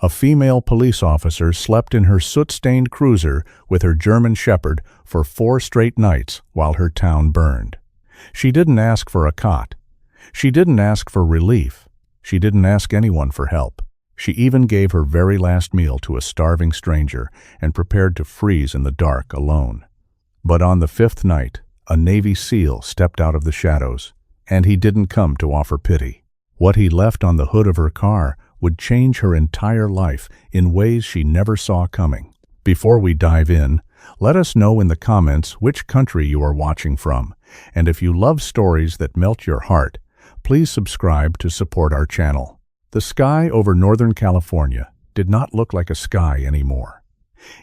A female police officer slept in her soot-stained cruiser with her German Shepherd for 4 straight nights while her town burned. She didn't ask for a cot. She didn't ask for relief. She didn't ask anyone for help. She even gave her very last meal to a starving stranger and prepared to freeze in the dark alone. But on the 5th night, a Navy SEAL stepped out of the shadows, and he didn't come to offer pity. What he left on the hood of her car would change her entire life in ways she never saw coming. Before we dive in, let us know in the comments which country you are watching from, and if you love stories that melt your heart, please subscribe to support our channel. The sky over Northern California did not look like a sky anymore.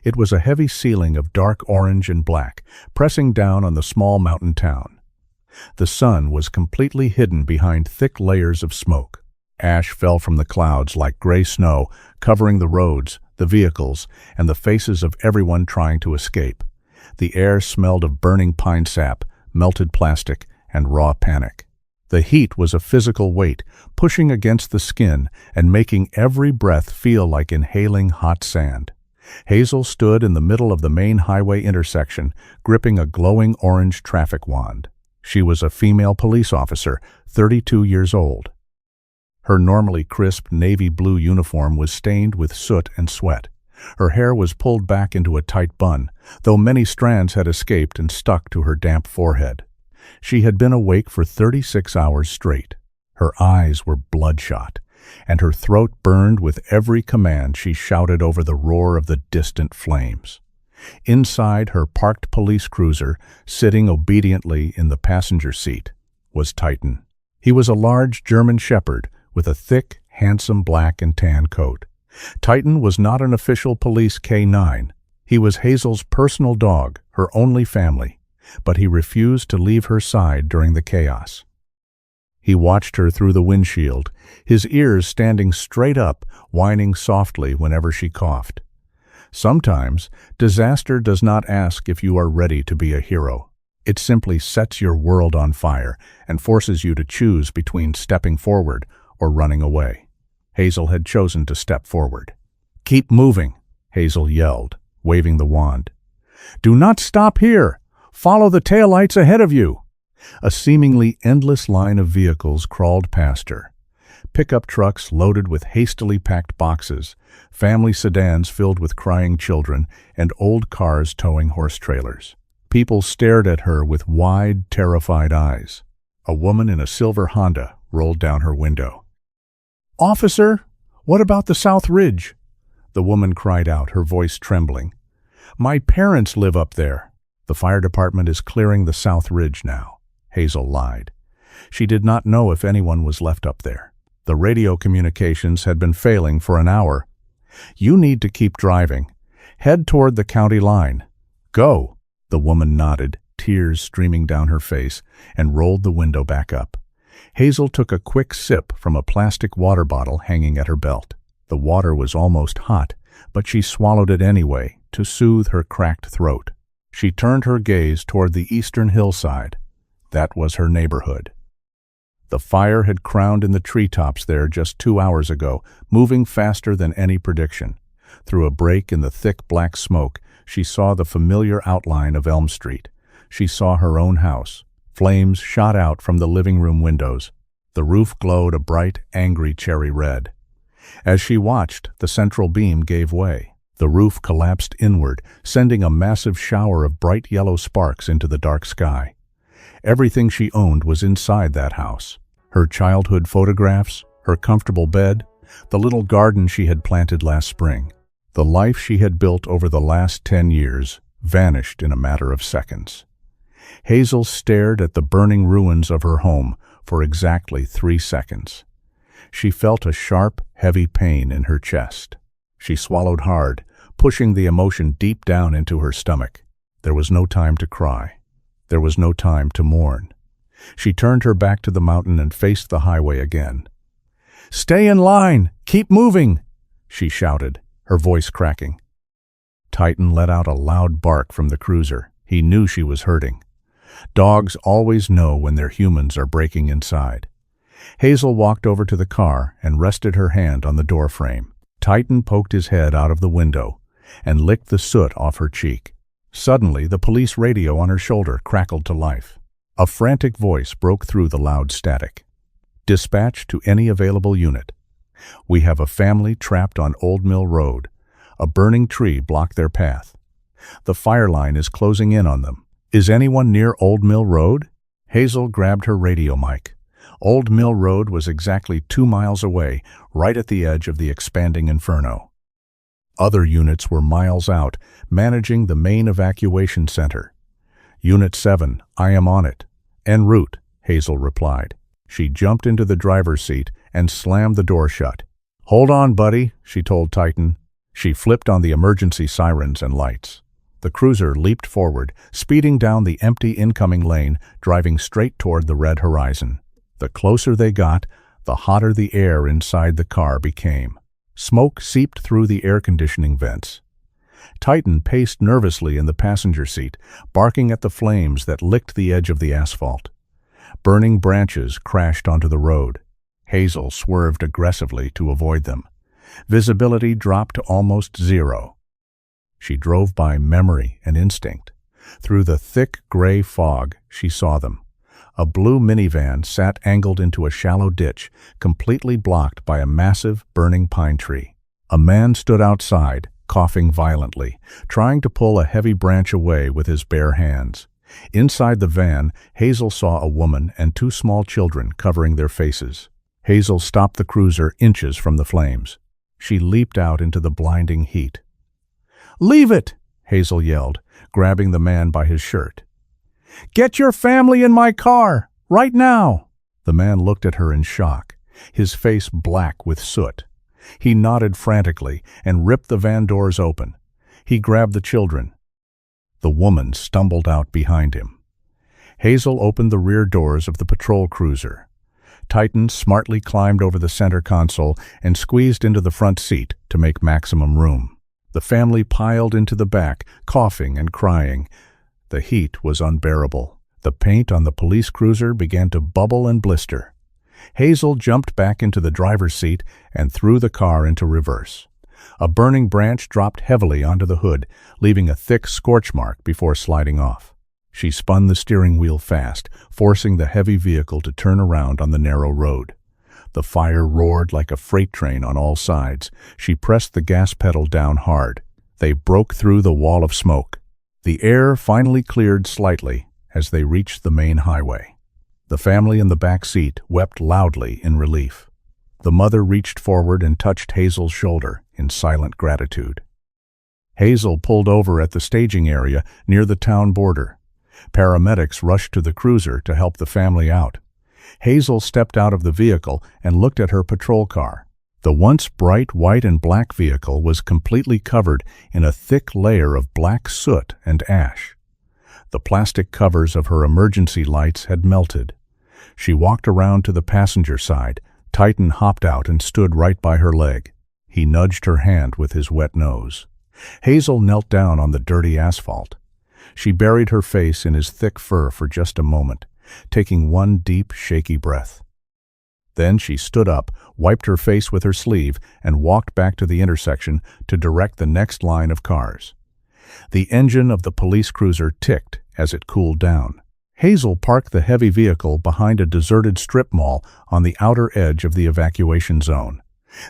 It was a heavy ceiling of dark orange and black, pressing down on the small mountain town. The sun was completely hidden behind thick layers of smoke. Ash fell from the clouds like gray snow, covering the roads, the vehicles, and the faces of everyone trying to escape. The air smelled of burning pine sap, melted plastic, and raw panic. The heat was a physical weight, pushing against the skin and making every breath feel like inhaling hot sand. Hazel stood in the middle of the main highway intersection, gripping a glowing orange traffic wand. She was a female police officer, 32 years old. Her normally crisp navy blue uniform was stained with soot and sweat. Her hair was pulled back into a tight bun, though many strands had escaped and stuck to her damp forehead. She had been awake for 36 hours straight. Her eyes were bloodshot, and her throat burned with every command she shouted over the roar of the distant flames. Inside her parked police cruiser, sitting obediently in the passenger seat, was Titan. He was a large German Shepherd with a thick, handsome black and tan coat. Titan was not an official police K9. He was Hazel's personal dog, her only family, but he refused to leave her side during the chaos. He watched her through the windshield, his ears standing straight up, whining softly whenever she coughed. Sometimes, disaster does not ask if you are ready to be a hero. It simply sets your world on fire and forces you to choose between stepping forward or running away. Hazel had chosen to step forward. "Keep moving," Hazel yelled, waving the wand. "Do not stop here! Follow the taillights ahead of you!" A seemingly endless line of vehicles crawled past her. Pickup trucks loaded with hastily packed boxes, family sedans filled with crying children, and old cars towing horse trailers. People stared at her with wide, terrified eyes. A woman in a silver Honda rolled down her window. "Officer, what about the South Ridge?" The woman cried out, her voice trembling. "My parents live up there." "The fire department is clearing the South Ridge now," Hazel lied. She did not know if anyone was left up there. The radio communications had been failing for an hour. "You need to keep driving. Head toward the county line." "Go." The woman nodded, tears streaming down her face, and rolled the window back up. Hazel took a quick sip from a plastic water bottle hanging at her belt. The water was almost hot, but she swallowed it anyway to soothe her cracked throat. She turned her gaze toward the eastern hillside. That was her neighborhood. The fire had crowned in the treetops there just 2 hours ago, moving faster than any prediction. Through a break in the thick black smoke, she saw the familiar outline of Elm Street. She saw her own house. Flames shot out from the living room windows. The roof glowed a bright, angry cherry red. As she watched, the central beam gave way. The roof collapsed inward, sending a massive shower of bright yellow sparks into the dark sky. Everything she owned was inside that house. Her childhood photographs, her comfortable bed, the little garden she had planted last spring. The life she had built over the last 10 years vanished in a matter of seconds. Hazel stared at the burning ruins of her home for exactly 3 seconds. She felt a sharp, heavy pain in her chest. She swallowed hard, pushing the emotion deep down into her stomach. There was no time to cry. There was no time to mourn. She turned her back to the mountain and faced the highway again. "Stay in line! Keep moving!" she shouted, her voice cracking. Titan let out a loud bark from the cruiser. He knew she was hurting. Dogs always know when their humans are breaking inside. Hazel walked over to the car and rested her hand on the door frame. Titan poked his head out of the window and licked the soot off her cheek. Suddenly, the police radio on her shoulder crackled to life. A frantic voice broke through the loud static. "Dispatch to any available unit. We have a family trapped on Old Mill Road. A burning tree blocked their path. The fire line is closing in on them. Is anyone near Old Mill Road?" Hazel grabbed her radio mic. Old Mill Road was exactly 2 miles away, right at the edge of the expanding inferno. Other units were miles out, managing the main evacuation center. "Unit 7, I am on it. En route," Hazel replied. She jumped into the driver's seat and slammed the door shut. "Hold on, buddy," she told Titan. She flipped on the emergency sirens and lights. The cruiser leaped forward, speeding down the empty incoming lane, driving straight toward the red horizon. The closer they got, the hotter the air inside the car became. Smoke seeped through the air conditioning vents. Titan paced nervously in the passenger seat, barking at the flames that licked the edge of the asphalt. Burning branches crashed onto the road. Hazel swerved aggressively to avoid them. Visibility dropped to almost zero. She drove by memory and instinct. Through the thick gray fog, she saw them. A blue minivan sat angled into a shallow ditch, completely blocked by a massive, burning pine tree. A man stood outside, coughing violently, trying to pull a heavy branch away with his bare hands. Inside the van, Hazel saw a woman and 2 small children covering their faces. Hazel stopped the cruiser inches from the flames. She leaped out into the blinding heat. "Leave it!" Hazel yelled, grabbing the man by his shirt. "Get your family in my car, right now!" The man looked at her in shock, his face black with soot. He nodded frantically and ripped the van doors open. He grabbed the children. The woman stumbled out behind him. Hazel opened the rear doors of the patrol cruiser. Titan smartly climbed over the center console and squeezed into the front seat to make maximum room. The family piled into the back, coughing and crying. The heat was unbearable. The paint on the police cruiser began to bubble and blister. Hazel jumped back into the driver's seat and threw the car into reverse. A burning branch dropped heavily onto the hood, leaving a thick scorch mark before sliding off. She spun the steering wheel fast, forcing the heavy vehicle to turn around on the narrow road. The fire roared like a freight train on all sides. She pressed the gas pedal down hard. They broke through the wall of smoke. The air finally cleared slightly as they reached the main highway. The family in the back seat wept loudly in relief. The mother reached forward and touched Hazel's shoulder in silent gratitude. Hazel pulled over at the staging area near the town border. Paramedics rushed to the cruiser to help the family out. Hazel stepped out of the vehicle and looked at her patrol car. The once bright white and black vehicle was completely covered in a thick layer of black soot and ash. The plastic covers of her emergency lights had melted. She walked around to the passenger side. Titan hopped out and stood right by her leg. He nudged her hand with his wet nose. Hazel knelt down on the dirty asphalt. She buried her face in his thick fur for just a moment, taking one deep, shaky breath. Then she stood up, wiped her face with her sleeve, and walked back to the intersection to direct the next line of cars. The engine of the police cruiser ticked as it cooled down. Hazel parked the heavy vehicle behind a deserted strip mall on the outer edge of the evacuation zone.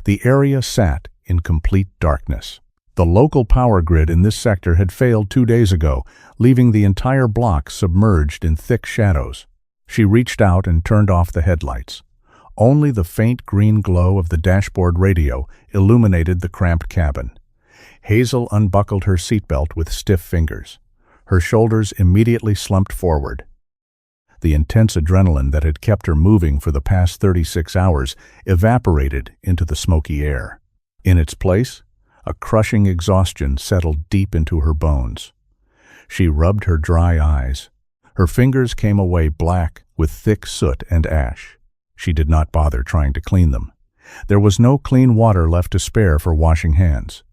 The area sat in complete darkness. The local power grid in this sector had failed 2 days ago, leaving the entire block submerged in thick shadows. She reached out and turned off the headlights. Only the faint green glow of the dashboard radio illuminated the cramped cabin. Hazel unbuckled her seatbelt with stiff fingers. Her shoulders immediately slumped forward. The intense adrenaline that had kept her moving for the past 36 hours evaporated into the smoky air. In its place, a crushing exhaustion settled deep into her bones. She rubbed her dry eyes. Her fingers came away black with thick soot and ash. She did not bother trying to clean them. There was no clean water left to spare for washing hands.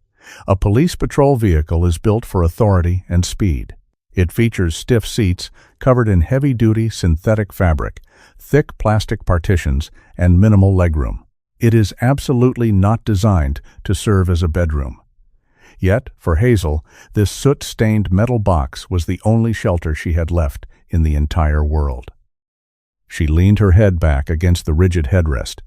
A police patrol vehicle is built for authority and speed. It features stiff seats covered in heavy-duty synthetic fabric, thick plastic partitions, and minimal legroom. It is absolutely not designed to serve as a bedroom. Yet, for Hazel, this soot-stained metal box was the only shelter she had left in the entire world. She leaned her head back against the rigid headrest.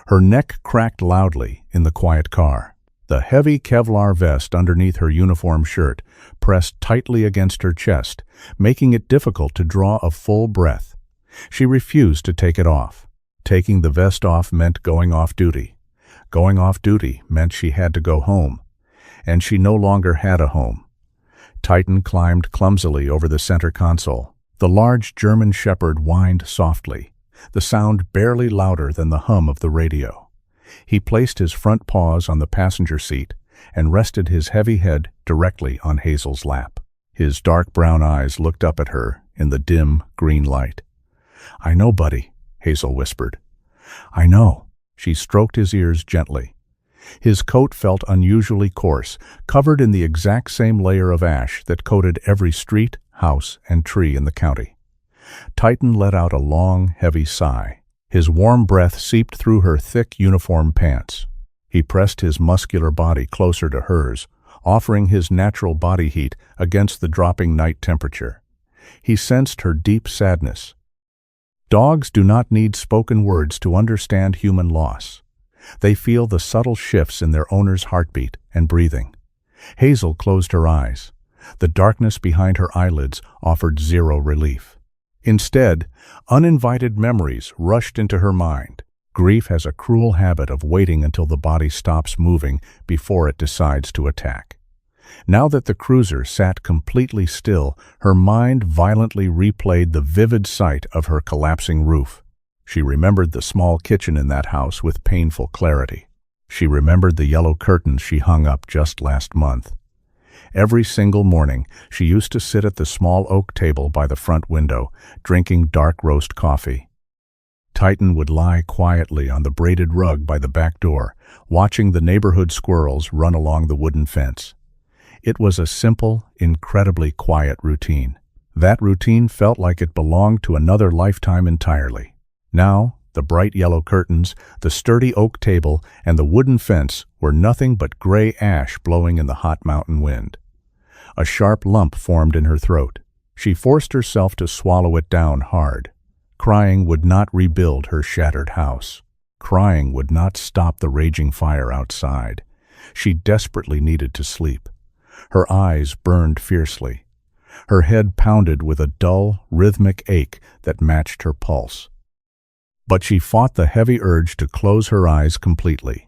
Her neck cracked loudly in the quiet car. The heavy Kevlar vest underneath her uniform shirt pressed tightly against her chest, making it difficult to draw a full breath. She refused to take it off. Taking the vest off meant going off duty. Going off duty meant she had to go home. And she no longer had a home. Titan climbed clumsily over the center console. The large German Shepherd whined softly, the sound barely louder than the hum of the radio. He placed his front paws on the passenger seat and rested his heavy head directly on Hazel's lap. His dark brown eyes looked up at her in the dim green light. "I know, buddy," Hazel whispered. "I know." She stroked his ears gently. His coat felt unusually coarse, covered in the exact same layer of ash that coated every street, house, and tree in the county. Titan let out a long, heavy sigh. His warm breath seeped through her thick uniform pants. He pressed his muscular body closer to hers, offering his natural body heat against the dropping night temperature. He sensed her deep sadness. Dogs do not need spoken words to understand human loss. They feel the subtle shifts in their owner's heartbeat and breathing. Hazel closed her eyes. The darkness behind her eyelids offered zero relief. Instead, uninvited memories rushed into her mind. Grief has a cruel habit of waiting until the body stops moving before it decides to attack. Now that the cruiser sat completely still, her mind violently replayed the vivid sight of her collapsing roof. She remembered the small kitchen in that house with painful clarity. She remembered the yellow curtains she hung up just last month. Every single morning, she used to sit at the small oak table by the front window, drinking dark roast coffee. Titan would lie quietly on the braided rug by the back door, watching the neighborhood squirrels run along the wooden fence. It was a simple, incredibly quiet routine. That routine felt like it belonged to another lifetime entirely. Now, the bright yellow curtains, the sturdy oak table, and the wooden fence were nothing but gray ash blowing in the hot mountain wind. A sharp lump formed in her throat. She forced herself to swallow it down hard. Crying would not rebuild her shattered house. Crying would not stop the raging fire outside. She desperately needed to sleep. Her eyes burned fiercely. Her head pounded with a dull, rhythmic ache that matched her pulse. But she fought the heavy urge to close her eyes completely.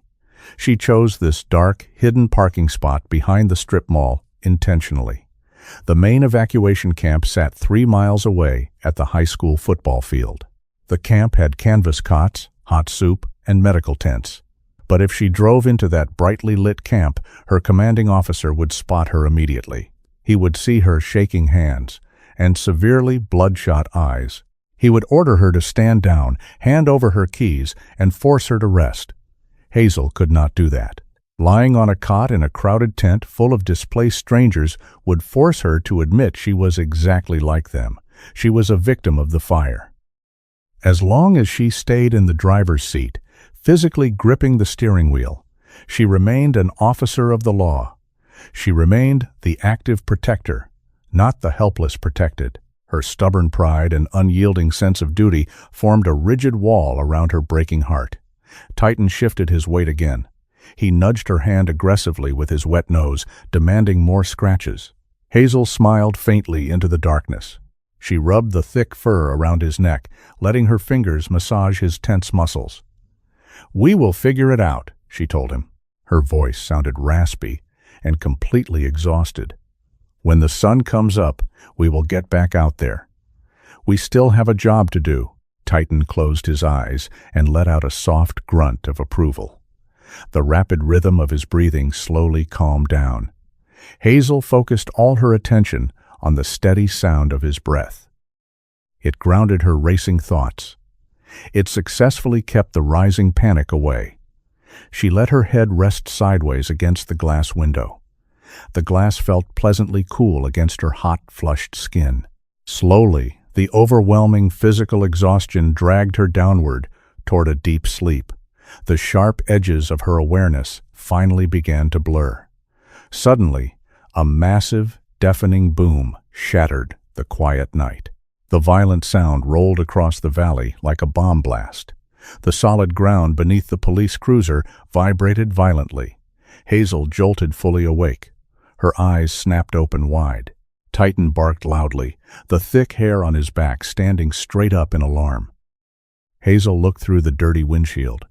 She chose this dark, hidden parking spot behind the strip mall intentionally. The main evacuation camp sat 3 miles away at the high school football field. The camp had canvas cots, hot soup, and medical tents. But if she drove into that brightly lit camp, her commanding officer would spot her immediately. He would see her shaking hands and severely bloodshot eyes. He would order her to stand down, hand over her keys, and force her to rest. Hazel could not do that. Lying on a cot in a crowded tent full of displaced strangers would force her to admit she was exactly like them. She was a victim of the fire. As long as she stayed in the driver's seat, physically gripping the steering wheel, she remained an officer of the law. She remained the active protector, not the helpless protected. Her stubborn pride and unyielding sense of duty formed a rigid wall around her breaking heart. Titan shifted his weight again. He nudged her hand aggressively with his wet nose, demanding more scratches. Hazel smiled faintly into the darkness. She rubbed the thick fur around his neck, letting her fingers massage his tense muscles. "We will figure it out," she told him. Her voice sounded raspy and completely exhausted. "When the sun comes up, we will get back out there. We still have a job to do." Titan closed his eyes and let out a soft grunt of approval. The rapid rhythm of his breathing slowly calmed down. Hazel focused all her attention on the steady sound of his breath. It grounded her racing thoughts. It successfully kept the rising panic away. She let her head rest sideways against the glass window. The glass felt pleasantly cool against her hot, flushed skin. Slowly, the overwhelming physical exhaustion dragged her downward toward a deep sleep. The sharp edges of her awareness finally began to blur. Suddenly, a massive, deafening boom shattered the quiet night. The violent sound rolled across the valley like a bomb blast. The solid ground beneath the police cruiser vibrated violently. Hazel jolted fully awake. Her eyes snapped open wide. Titan barked loudly, the thick hair on his back standing straight up in alarm. Hazel looked through the dirty windshield.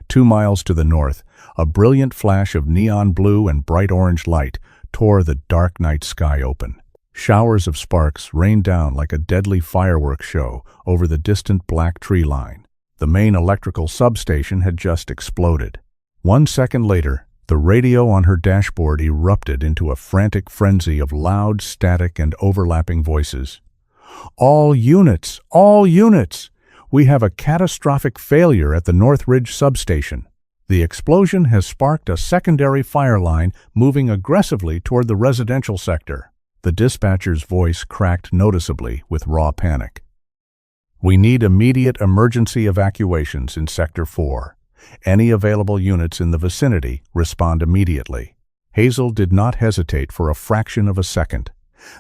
2 miles to the north, a brilliant flash of neon blue and bright orange light tore the dark night sky open. Showers of sparks rained down like a deadly fireworks show over the distant black tree line. The main electrical substation had just exploded. 1 second later, the radio on her dashboard erupted into a frantic frenzy of loud, static, and overlapping voices. All units! All units! We have a catastrophic failure at the Northridge substation. The explosion has sparked a secondary fire line moving aggressively toward the residential sector. The dispatcher's voice cracked noticeably with raw panic. We need immediate emergency evacuations in Sector 4. Any available units in the vicinity respond immediately. Hazel did not hesitate for a fraction of a second.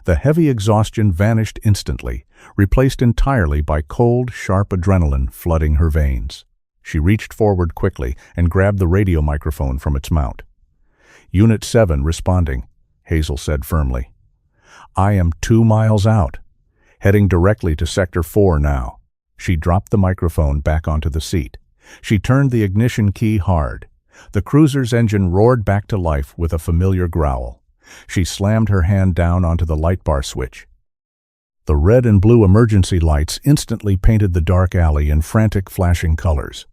The heavy exhaustion vanished instantly, replaced entirely by cold, sharp adrenaline flooding her veins. She reached forward quickly and grabbed the radio microphone from its mount. Unit 7 responding, Hazel said firmly. I am 2 miles out, heading directly to Sector 4 now. She dropped the microphone back onto the seat. She turned the ignition key hard. The cruiser's engine roared back to life with a familiar growl. She slammed her hand down onto the light bar switch. The red and blue emergency lights instantly painted the dark alley in frantic flashing colors.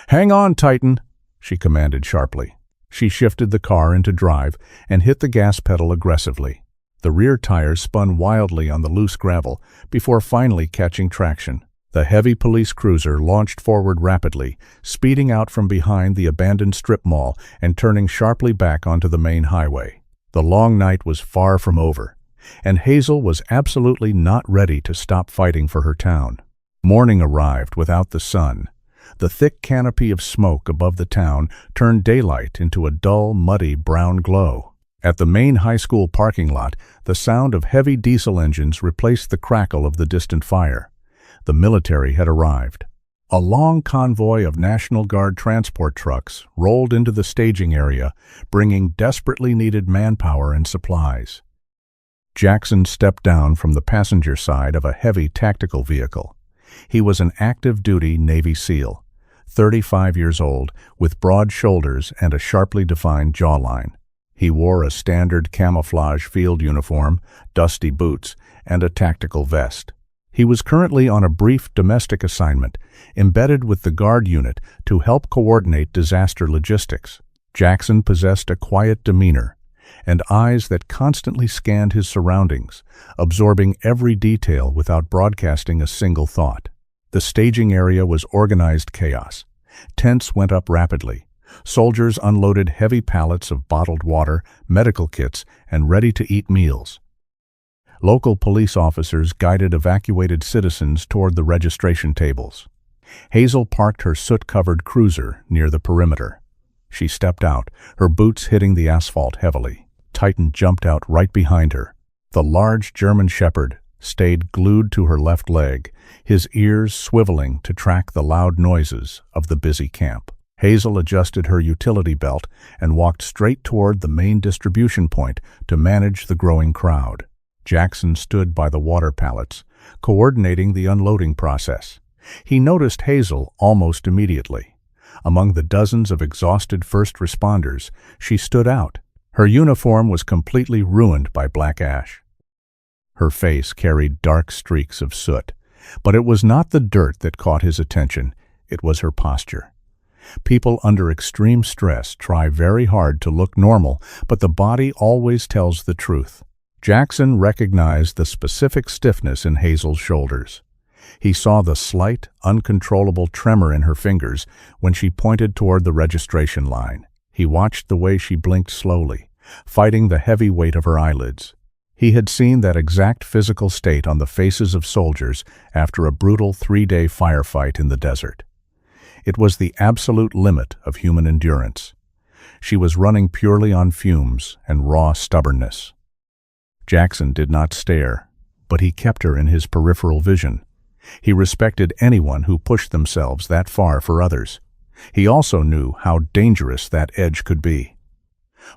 Hang on, Titan, she commanded sharply. She shifted the car into drive and hit the gas pedal aggressively. The rear tires spun wildly on the loose gravel before finally catching traction. The heavy police cruiser launched forward rapidly, speeding out from behind the abandoned strip mall and turning sharply back onto the main highway. The long night was far from over, and Hazel was absolutely not ready to stop fighting for her town. Morning arrived without the sun. The thick canopy of smoke above the town turned daylight into a dull, muddy brown glow. At the main high school parking lot, the sound of heavy diesel engines replaced the crackle of the distant fire. The military had arrived. A long convoy of National Guard transport trucks rolled into the staging area, bringing desperately needed manpower and supplies. Jackson stepped down from the passenger side of a heavy tactical vehicle. He was an active-duty Navy SEAL, 35 years old, with broad shoulders and a sharply defined jawline. He wore a standard camouflage field uniform, dusty boots, and a tactical vest. He was currently on a brief domestic assignment, embedded with the Guard unit to help coordinate disaster logistics. Jackson possessed a quiet demeanor and eyes that constantly scanned his surroundings, absorbing every detail without broadcasting a single thought. The staging area was organized chaos. Tents went up rapidly. Soldiers unloaded heavy pallets of bottled water, medical kits, and ready-to-eat meals. Local police officers guided evacuated citizens toward the registration tables. Hazel parked her soot-covered cruiser near the perimeter. She stepped out, her boots hitting the asphalt heavily. Titan jumped out right behind her. The large German shepherd stayed glued to her left leg, his ears swiveling to track the loud noises of the busy camp. Hazel adjusted her utility belt and walked straight toward the main distribution point to manage the growing crowd. Jackson stood by the water pallets, coordinating the unloading process. He noticed Hazel almost immediately. Among the dozens of exhausted first responders, she stood out. Her uniform was completely ruined by black ash. Her face carried dark streaks of soot, but it was not the dirt that caught his attention, it was her posture. People under extreme stress try very hard to look normal, but the body always tells the truth. Jackson recognized the specific stiffness in Hazel's shoulders. He saw the slight, uncontrollable tremor in her fingers when she pointed toward the registration line. He watched the way she blinked slowly, fighting the heavy weight of her eyelids. He had seen that exact physical state on the faces of soldiers after a brutal 3-day firefight in the desert. It was the absolute limit of human endurance. She was running purely on fumes and raw stubbornness. Jackson did not stare, but he kept her in his peripheral vision. He respected anyone who pushed themselves that far for others. He also knew how dangerous that edge could be.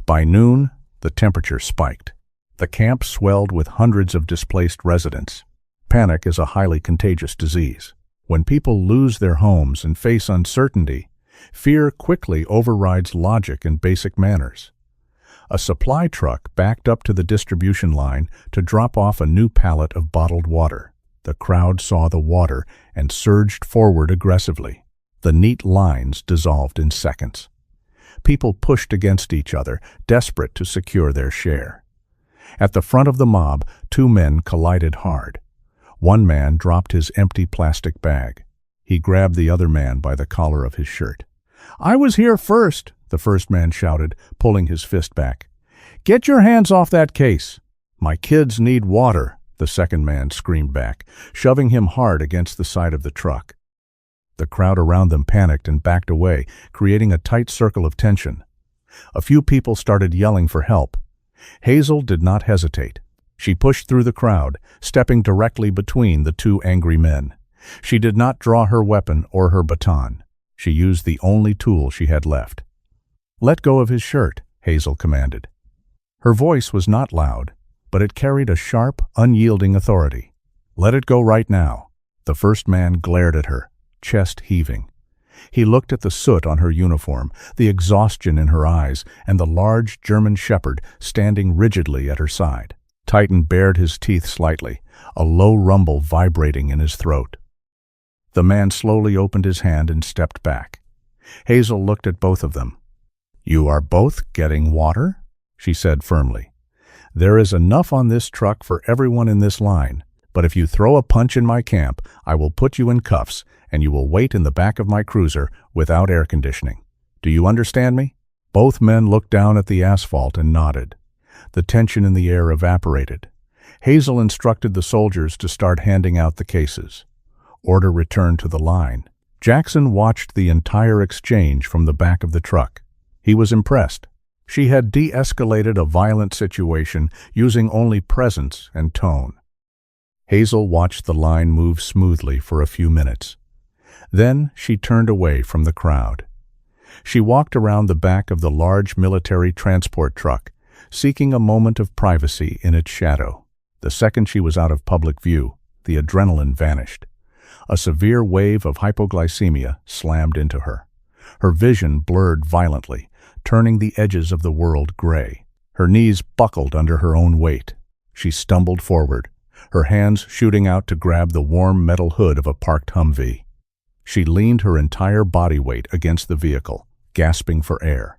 By noon, the temperature spiked. The camp swelled with hundreds of displaced residents. Panic is a highly contagious disease. When people lose their homes and face uncertainty, fear quickly overrides logic and basic manners. A supply truck backed up to the distribution line to drop off a new pallet of bottled water. The crowd saw the water and surged forward aggressively. The neat lines dissolved in seconds. People pushed against each other, desperate to secure their share. At the front of the mob, two men collided hard. One man dropped his empty plastic bag. He grabbed the other man by the collar of his shirt. "I was here first," the first man shouted, pulling his fist back. "Get your hands off that case." "My kids need water," the second man screamed back, shoving him hard against the side of the truck. The crowd around them panicked and backed away, creating a tight circle of tension. A few people started yelling for help. Hazel did not hesitate. She pushed through the crowd, stepping directly between the two angry men. She did not draw her weapon or her baton. She used the only tool she had left. "Let go of his shirt," Hazel commanded. Her voice was not loud, but it carried a sharp, unyielding authority. "Let it go right now." The first man glared at her, chest heaving. He looked at the soot on her uniform, the exhaustion in her eyes, and the large German shepherd standing rigidly at her side. Titan bared his teeth slightly, a low rumble vibrating in his throat. The man slowly opened his hand and stepped back. Hazel looked at both of them. "You are both getting water?" she said firmly. "There is enough on this truck for everyone in this line, but if you throw a punch in my camp, I will put you in cuffs, and you will wait in the back of my cruiser without air conditioning. Do you understand me?" Both men looked down at the asphalt and nodded. The tension in the air evaporated. Hazel instructed the soldiers to start handing out the cases. Order returned to the line. Jackson watched the entire exchange from the back of the truck. He was impressed. She had de-escalated a violent situation using only presence and tone. Hazel watched the line move smoothly for a few minutes. Then she turned away from the crowd. She walked around the back of the large military transport truck, seeking a moment of privacy in its shadow. The second she was out of public view, the adrenaline vanished. A severe wave of hypoglycemia slammed into her. Her vision blurred violently, turning the edges of the world gray. Her knees buckled under her own weight. She stumbled forward, her hands shooting out to grab the warm metal hood of a parked Humvee. She leaned her entire body weight against the vehicle, gasping for air.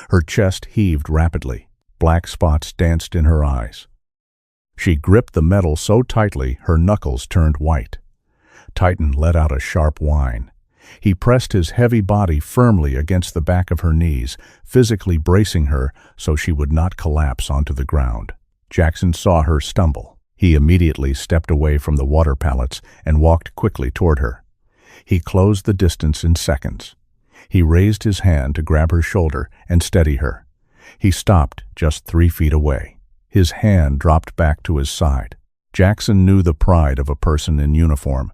Her chest heaved rapidly. Black spots danced in her eyes. She gripped the metal so tightly her knuckles turned white. Titan let out a sharp whine. He pressed his heavy body firmly against the back of her knees, physically bracing her so she would not collapse onto the ground. Jackson saw her stumble. He immediately stepped away from the water pallets and walked quickly toward her. He closed the distance in seconds. He raised his hand to grab her shoulder and steady her. He stopped just 3 feet away. His hand dropped back to his side. Jackson knew the pride of a person in uniform.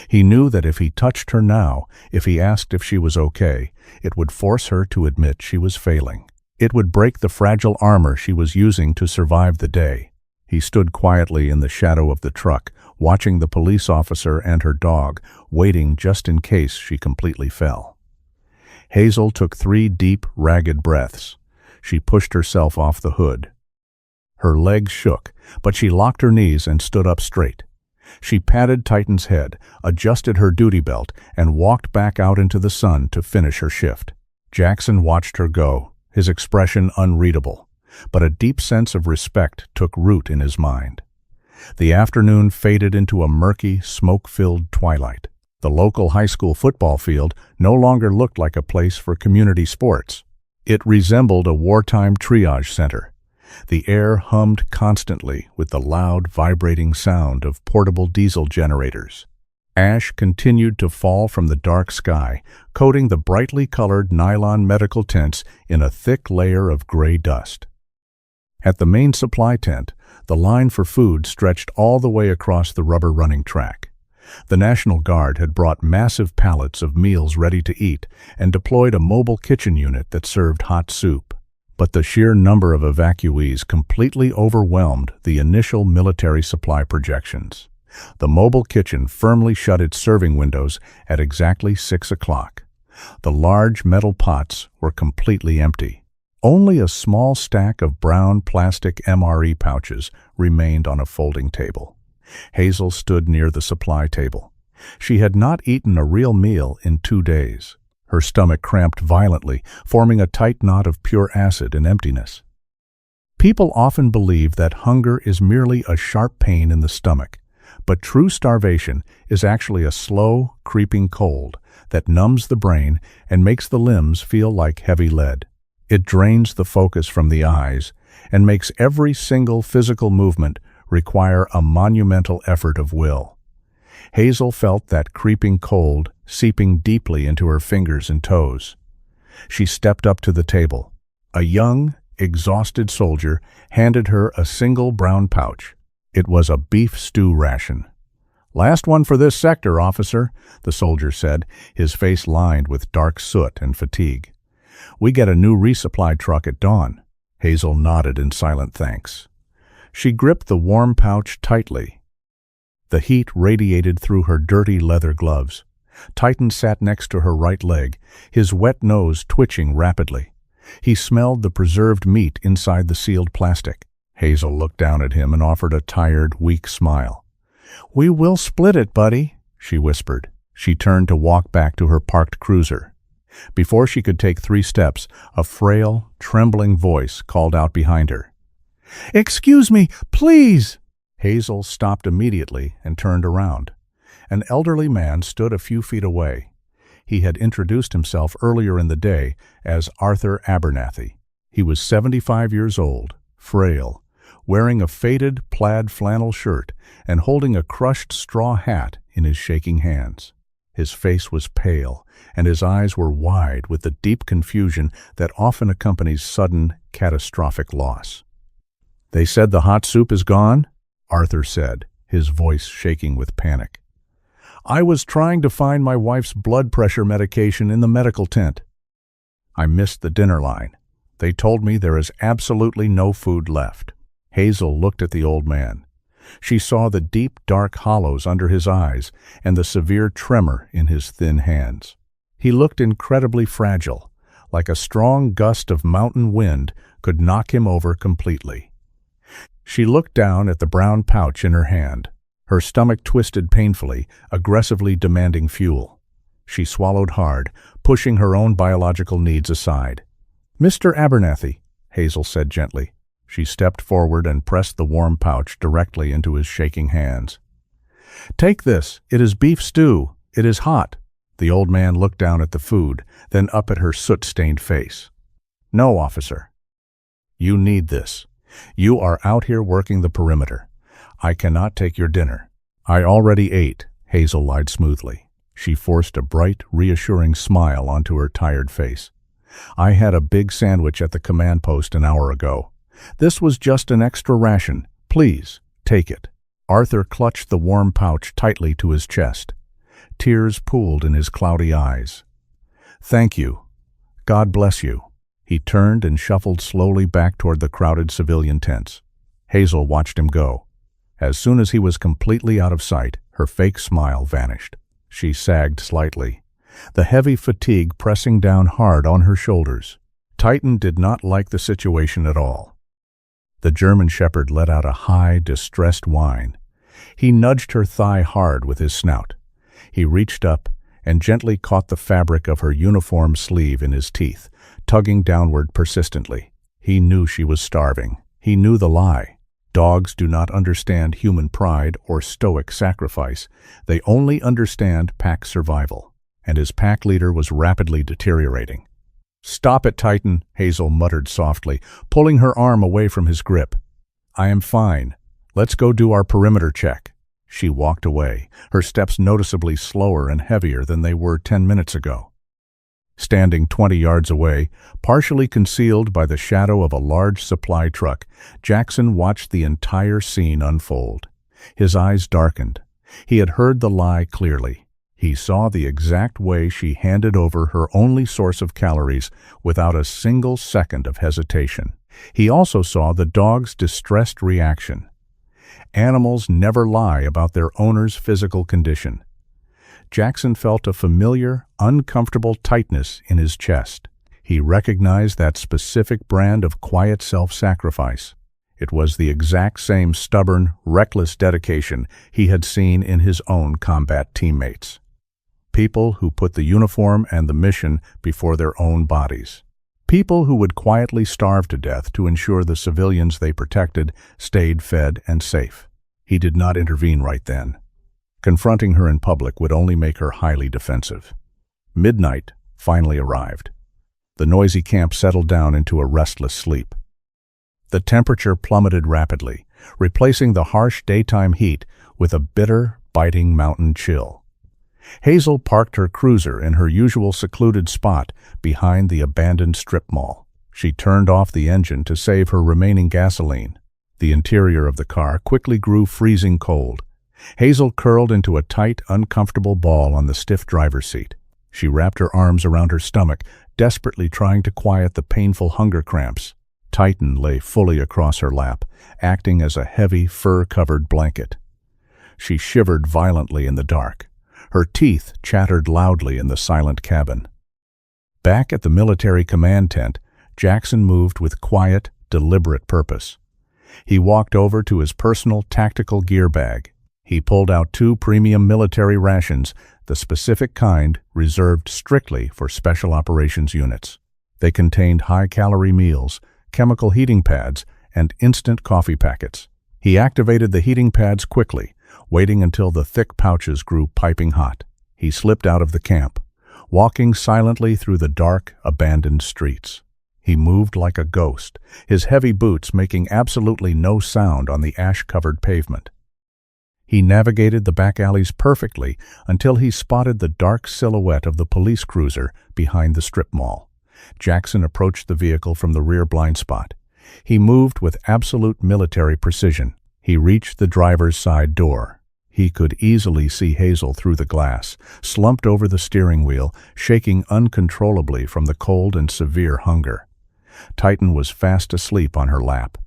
He knew that if he touched her now, if he asked if she was okay, it would force her to admit she was failing. It would break the fragile armor she was using to survive the day. He stood quietly in the shadow of the truck, watching the police officer and her dog, waiting just in case she completely fell. Hazel took 3 deep, ragged breaths. She pushed herself off the hood. Her legs shook, but she locked her knees and stood up straight. She patted Titan's head, adjusted her duty belt, and walked back out into the sun to finish her shift. Jackson watched her go, his expression unreadable, but a deep sense of respect took root in his mind. The afternoon faded into a murky, smoke-filled twilight. The local high school football field no longer looked like a place for community sports. It resembled a wartime triage center. The air hummed constantly with the loud, vibrating sound of portable diesel generators. Ash continued to fall from the dark sky, coating the brightly colored nylon medical tents in a thick layer of gray dust. At the main supply tent, the line for food stretched all the way across the rubber running track. The National Guard had brought massive pallets of meals ready to eat and deployed a mobile kitchen unit that served hot soup. But the sheer number of evacuees completely overwhelmed the initial military supply projections. The mobile kitchen firmly shut its serving windows at exactly 6 o'clock. The large metal pots were completely empty. Only a small stack of brown plastic MRE pouches remained on a folding table. Hazel stood near the supply table. She had not eaten a real meal in 2 days. Her stomach cramped violently, forming a tight knot of pure acid and emptiness. People often believe that hunger is merely a sharp pain in the stomach. But true starvation is actually a slow, creeping cold that numbs the brain and makes the limbs feel like heavy lead. It drains the focus from the eyes and makes every single physical movement require a monumental effort of will. Hazel felt that creeping cold seeping deeply into her fingers and toes. She stepped up to the table. A young, exhausted soldier handed her a single brown pouch. It was a beef stew ration. "Last one for this sector, officer," the soldier said, his face lined with dark soot and fatigue. "We get a new resupply truck at dawn." Hazel nodded in silent thanks. She gripped the warm pouch tightly. The heat radiated through her dirty leather gloves. Titan sat next to her right leg, his wet nose twitching rapidly. He smelled the preserved meat inside the sealed plastic. Hazel looked down at him and offered a tired, weak smile. "We will split it, buddy," she whispered. She turned to walk back to her parked cruiser. Before she could take 3 steps, a frail, trembling voice called out behind her. "Excuse me, please!" Hazel stopped immediately and turned around. An elderly man stood a few feet away. He had introduced himself earlier in the day as Arthur Abernathy. He was 75 years old, frail, wearing a faded plaid flannel shirt and holding a crushed straw hat in his shaking hands. His face was pale, and his eyes were wide with the deep confusion that often accompanies sudden, catastrophic loss. "They said the hot soup is gone?" Arthur said, his voice shaking with panic. "I was trying to find my wife's blood pressure medication in the medical tent. I missed the dinner line. They told me there is absolutely no food left." Hazel looked at the old man. She saw the deep, dark hollows under his eyes and the severe tremor in his thin hands. He looked incredibly fragile, like a strong gust of mountain wind could knock him over completely. She looked down at the brown pouch in her hand. Her stomach twisted painfully, aggressively demanding fuel. She swallowed hard, pushing her own biological needs aside. "Mr. Abernathy," Hazel said gently. She stepped forward and pressed the warm pouch directly into his shaking hands. "Take this. It is beef stew. It is hot." The old man looked down at the food, then up at her soot-stained face. "No, officer. You need this. You are out here working the perimeter. I cannot take your dinner." "I already ate," Hazel lied smoothly. She forced a bright, reassuring smile onto her tired face. "I had a big sandwich at the command post an hour ago. This was just an extra ration. Please, take it." Arthur clutched the warm pouch tightly to his chest. Tears pooled in his cloudy eyes. "Thank you. God bless you." He turned and shuffled slowly back toward the crowded civilian tents. Hazel watched him go. As soon as he was completely out of sight, her fake smile vanished. She sagged slightly, the heavy fatigue pressing down hard on her shoulders. Titan did not like the situation at all. The German shepherd let out a high, distressed whine. He nudged her thigh hard with his snout. He reached up and gently caught the fabric of her uniform sleeve in his teeth, tugging downward persistently. He knew she was starving. He knew the lie. Dogs do not understand human pride or stoic sacrifice. They only understand pack survival. And his pack leader was rapidly deteriorating. "Stop it, Titan," Hazel muttered softly, pulling her arm away from his grip. "I am fine. Let's go do our perimeter check." She walked away, her steps noticeably slower and heavier than they were 10 minutes ago. Standing 20 yards away, partially concealed by the shadow of a large supply truck, Jackson watched the entire scene unfold. His eyes darkened. He had heard the lie clearly. He saw the exact way she handed over her only source of calories without a single second of hesitation. He also saw the dog's distressed reaction. Animals never lie about their owner's physical condition. Jackson felt a familiar, uncomfortable tightness in his chest. He recognized that specific brand of quiet self-sacrifice. It was the exact same stubborn, reckless dedication he had seen in his own combat teammates. People who put the uniform and the mission before their own bodies. People who would quietly starve to death to ensure the civilians they protected stayed fed and safe. He did not intervene right then. Confronting her in public would only make her highly defensive. Midnight finally arrived. The noisy camp settled down into a restless sleep. The temperature plummeted rapidly, replacing the harsh daytime heat with a bitter, biting mountain chill. Hazel parked her cruiser in her usual secluded spot behind the abandoned strip mall. She turned off the engine to save her remaining gasoline. The interior of the car quickly grew freezing cold. Hazel curled into a tight, uncomfortable ball on the stiff driver's seat. She wrapped her arms around her stomach, desperately trying to quiet the painful hunger cramps. Titan lay fully across her lap, acting as a heavy, fur-covered blanket. She shivered violently in the dark. Her teeth chattered loudly in the silent cabin. Back at the military command tent, Jackson moved with quiet, deliberate purpose. He walked over to his personal tactical gear bag. He pulled out 2 premium military rations, the specific kind reserved strictly for special operations units. They contained high-calorie meals, chemical heating pads, and instant coffee packets. He activated the heating pads quickly, waiting until the thick pouches grew piping hot. He slipped out of the camp, walking silently through the dark, abandoned streets. He moved like a ghost, his heavy boots making absolutely no sound on the ash-covered pavement. He navigated the back alleys perfectly until he spotted the dark silhouette of the police cruiser behind the strip mall. Jackson approached the vehicle from the rear blind spot. He moved with absolute military precision. He reached the driver's side door. He could easily see Hazel through the glass, slumped over the steering wheel, shaking uncontrollably from the cold and severe hunger. Titan was fast asleep on her lap.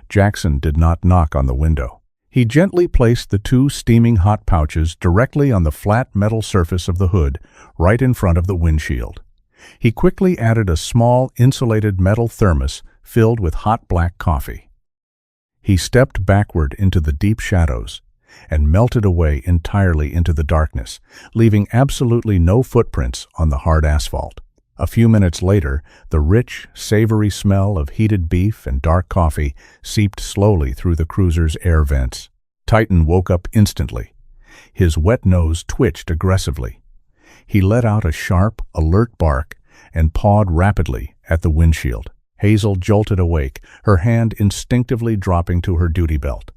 Jackson did not knock on the window. He gently placed the 2 steaming hot pouches directly on the flat metal surface of the hood, right in front of the windshield. He quickly added a small, insulated metal thermos filled with hot black coffee. He stepped backward into the deep shadows and melted away entirely into the darkness, leaving absolutely no footprints on the hard asphalt. A few minutes later, the rich, savory smell of heated beef and dark coffee seeped slowly through the cruiser's air vents. Titan woke up instantly. His wet nose twitched aggressively. He let out a sharp, alert bark and pawed rapidly at the windshield. Hazel jolted awake, her hand instinctively dropping to her duty belt.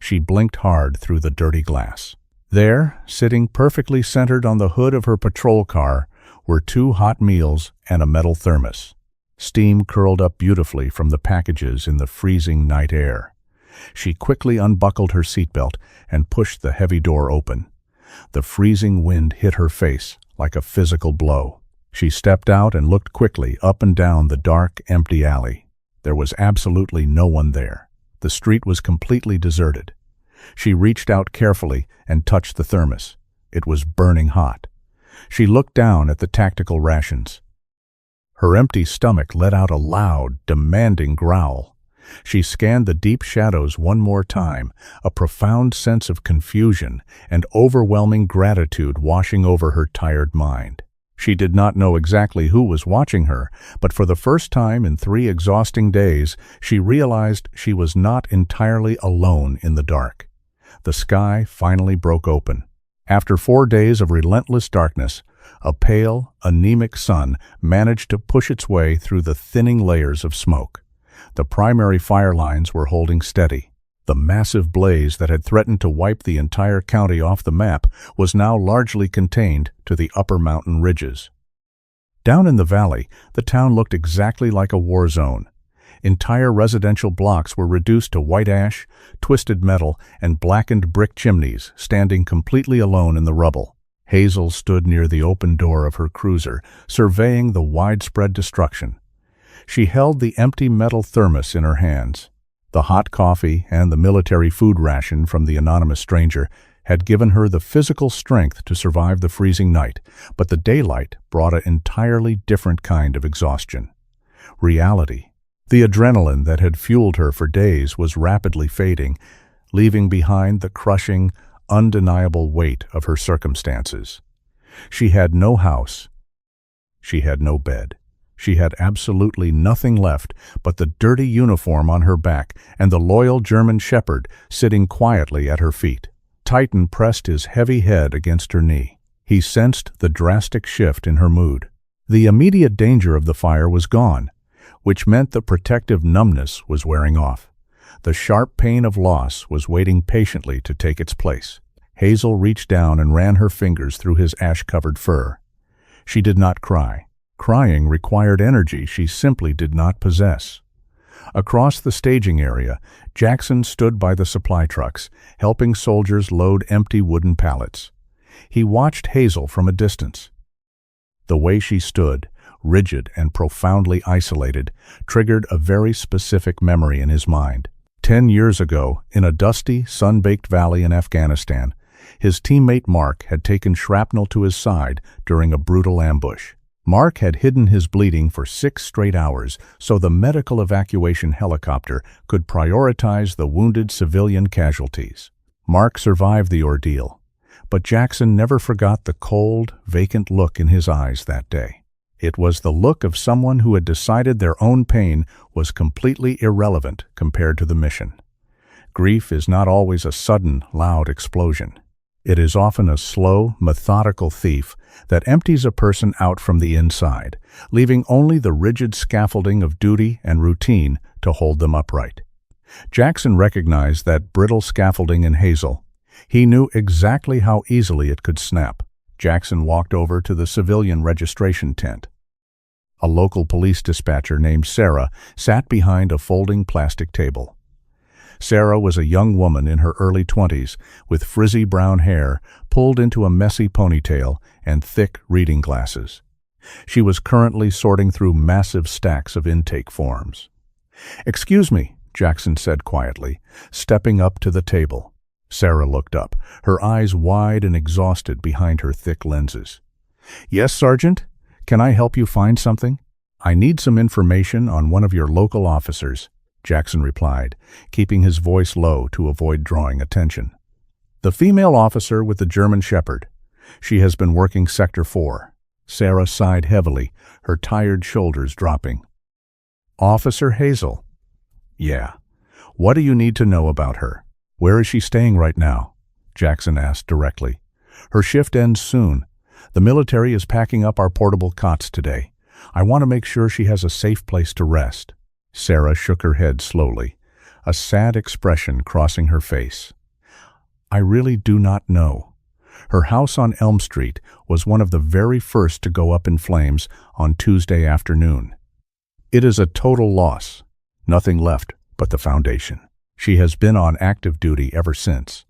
She blinked hard through the dirty glass. There, sitting perfectly centered on the hood of her patrol car, were 2 hot meals and a metal thermos. Steam curled up beautifully from the packages in the freezing night air. She quickly unbuckled her seatbelt and pushed the heavy door open. The freezing wind hit her face like a physical blow. She stepped out and looked quickly up and down the dark, empty alley. There was absolutely no one there. The street was completely deserted. She reached out carefully and touched the thermos. It was burning hot. She looked down at the tactical rations. Her empty stomach let out a loud, demanding growl. She scanned the deep shadows one more time, a profound sense of confusion and overwhelming gratitude washing over her tired mind. She did not know exactly who was watching her, but for the first time in 3 exhausting days, she realized she was not entirely alone in the dark. The sky finally broke open. After 4 days of relentless darkness, a pale, anemic sun managed to push its way through the thinning layers of smoke. The primary fire lines were holding steady. The massive blaze that had threatened to wipe the entire county off the map was now largely contained to the upper mountain ridges. Down in the valley, the town looked exactly like a war zone. Entire residential blocks were reduced to white ash, twisted metal, and blackened brick chimneys, standing completely alone in the rubble. Hazel stood near the open door of her cruiser, surveying the widespread destruction. She held the empty metal thermos in her hands. The hot coffee and the military food ration from the anonymous stranger had given her the physical strength to survive the freezing night, but the daylight brought an entirely different kind of exhaustion. Reality. The adrenaline that had fueled her for days was rapidly fading, leaving behind the crushing, undeniable weight of her circumstances. She had no house. She had no bed. She had absolutely nothing left but the dirty uniform on her back and the loyal German shepherd sitting quietly at her feet. Titan pressed his heavy head against her knee. He sensed the drastic shift in her mood. The immediate danger of the fire was gone, which meant the protective numbness was wearing off. The sharp pain of loss was waiting patiently to take its place. Hazel reached down and ran her fingers through his ash-covered fur. She did not cry. Crying required energy she simply did not possess. Across the staging area, Jackson stood by the supply trucks, helping soldiers load empty wooden pallets. He watched Hazel from a distance. The way she stood, rigid and profoundly isolated, triggered a very specific memory in his mind. 10 years ago, in a dusty, sun-baked valley in Afghanistan, his teammate Mark had taken shrapnel to his side during a brutal ambush. Mark had hidden his bleeding for 6 straight hours so the medical evacuation helicopter could prioritize the wounded civilian casualties. Mark survived the ordeal, but Jackson never forgot the cold, vacant look in his eyes that day. It was the look of someone who had decided their own pain was completely irrelevant compared to the mission. Grief is not always a sudden, loud explosion. It is often a slow, methodical thief that empties a person out from the inside, leaving only the rigid scaffolding of duty and routine to hold them upright. Jackson recognized that brittle scaffolding in Hazel. He knew exactly how easily it could snap. Jackson walked over to the civilian registration tent. A local police dispatcher named Sarah sat behind a folding plastic table. Sarah was a young woman in her early 20s, with frizzy brown hair pulled into a messy ponytail and thick reading glasses. She was currently sorting through massive stacks of intake forms. "Excuse me," Jackson said quietly, stepping up to the table. Sarah looked up, her eyes wide and exhausted behind her thick lenses. "Yes, Sergeant? Can I help you find something?" "I need some information on one of your local officers," Jackson replied, keeping his voice low to avoid drawing attention. "The female officer with the German shepherd. She has been working Sector 4. Sarah sighed heavily, her tired shoulders dropping. "Officer Hazel?" "Yeah. What do you need to know about her? Where is she staying right now?" Jackson asked directly. "Her shift ends soon. The military is packing up our portable cots today. I want to make sure she has a safe place to rest." Sarah shook her head slowly, a sad expression crossing her face. "I really do not know. Her house on Elm Street was one of the very first to go up in flames on Tuesday afternoon. It is a total loss. Nothing left but the foundation. She has been on active duty ever since.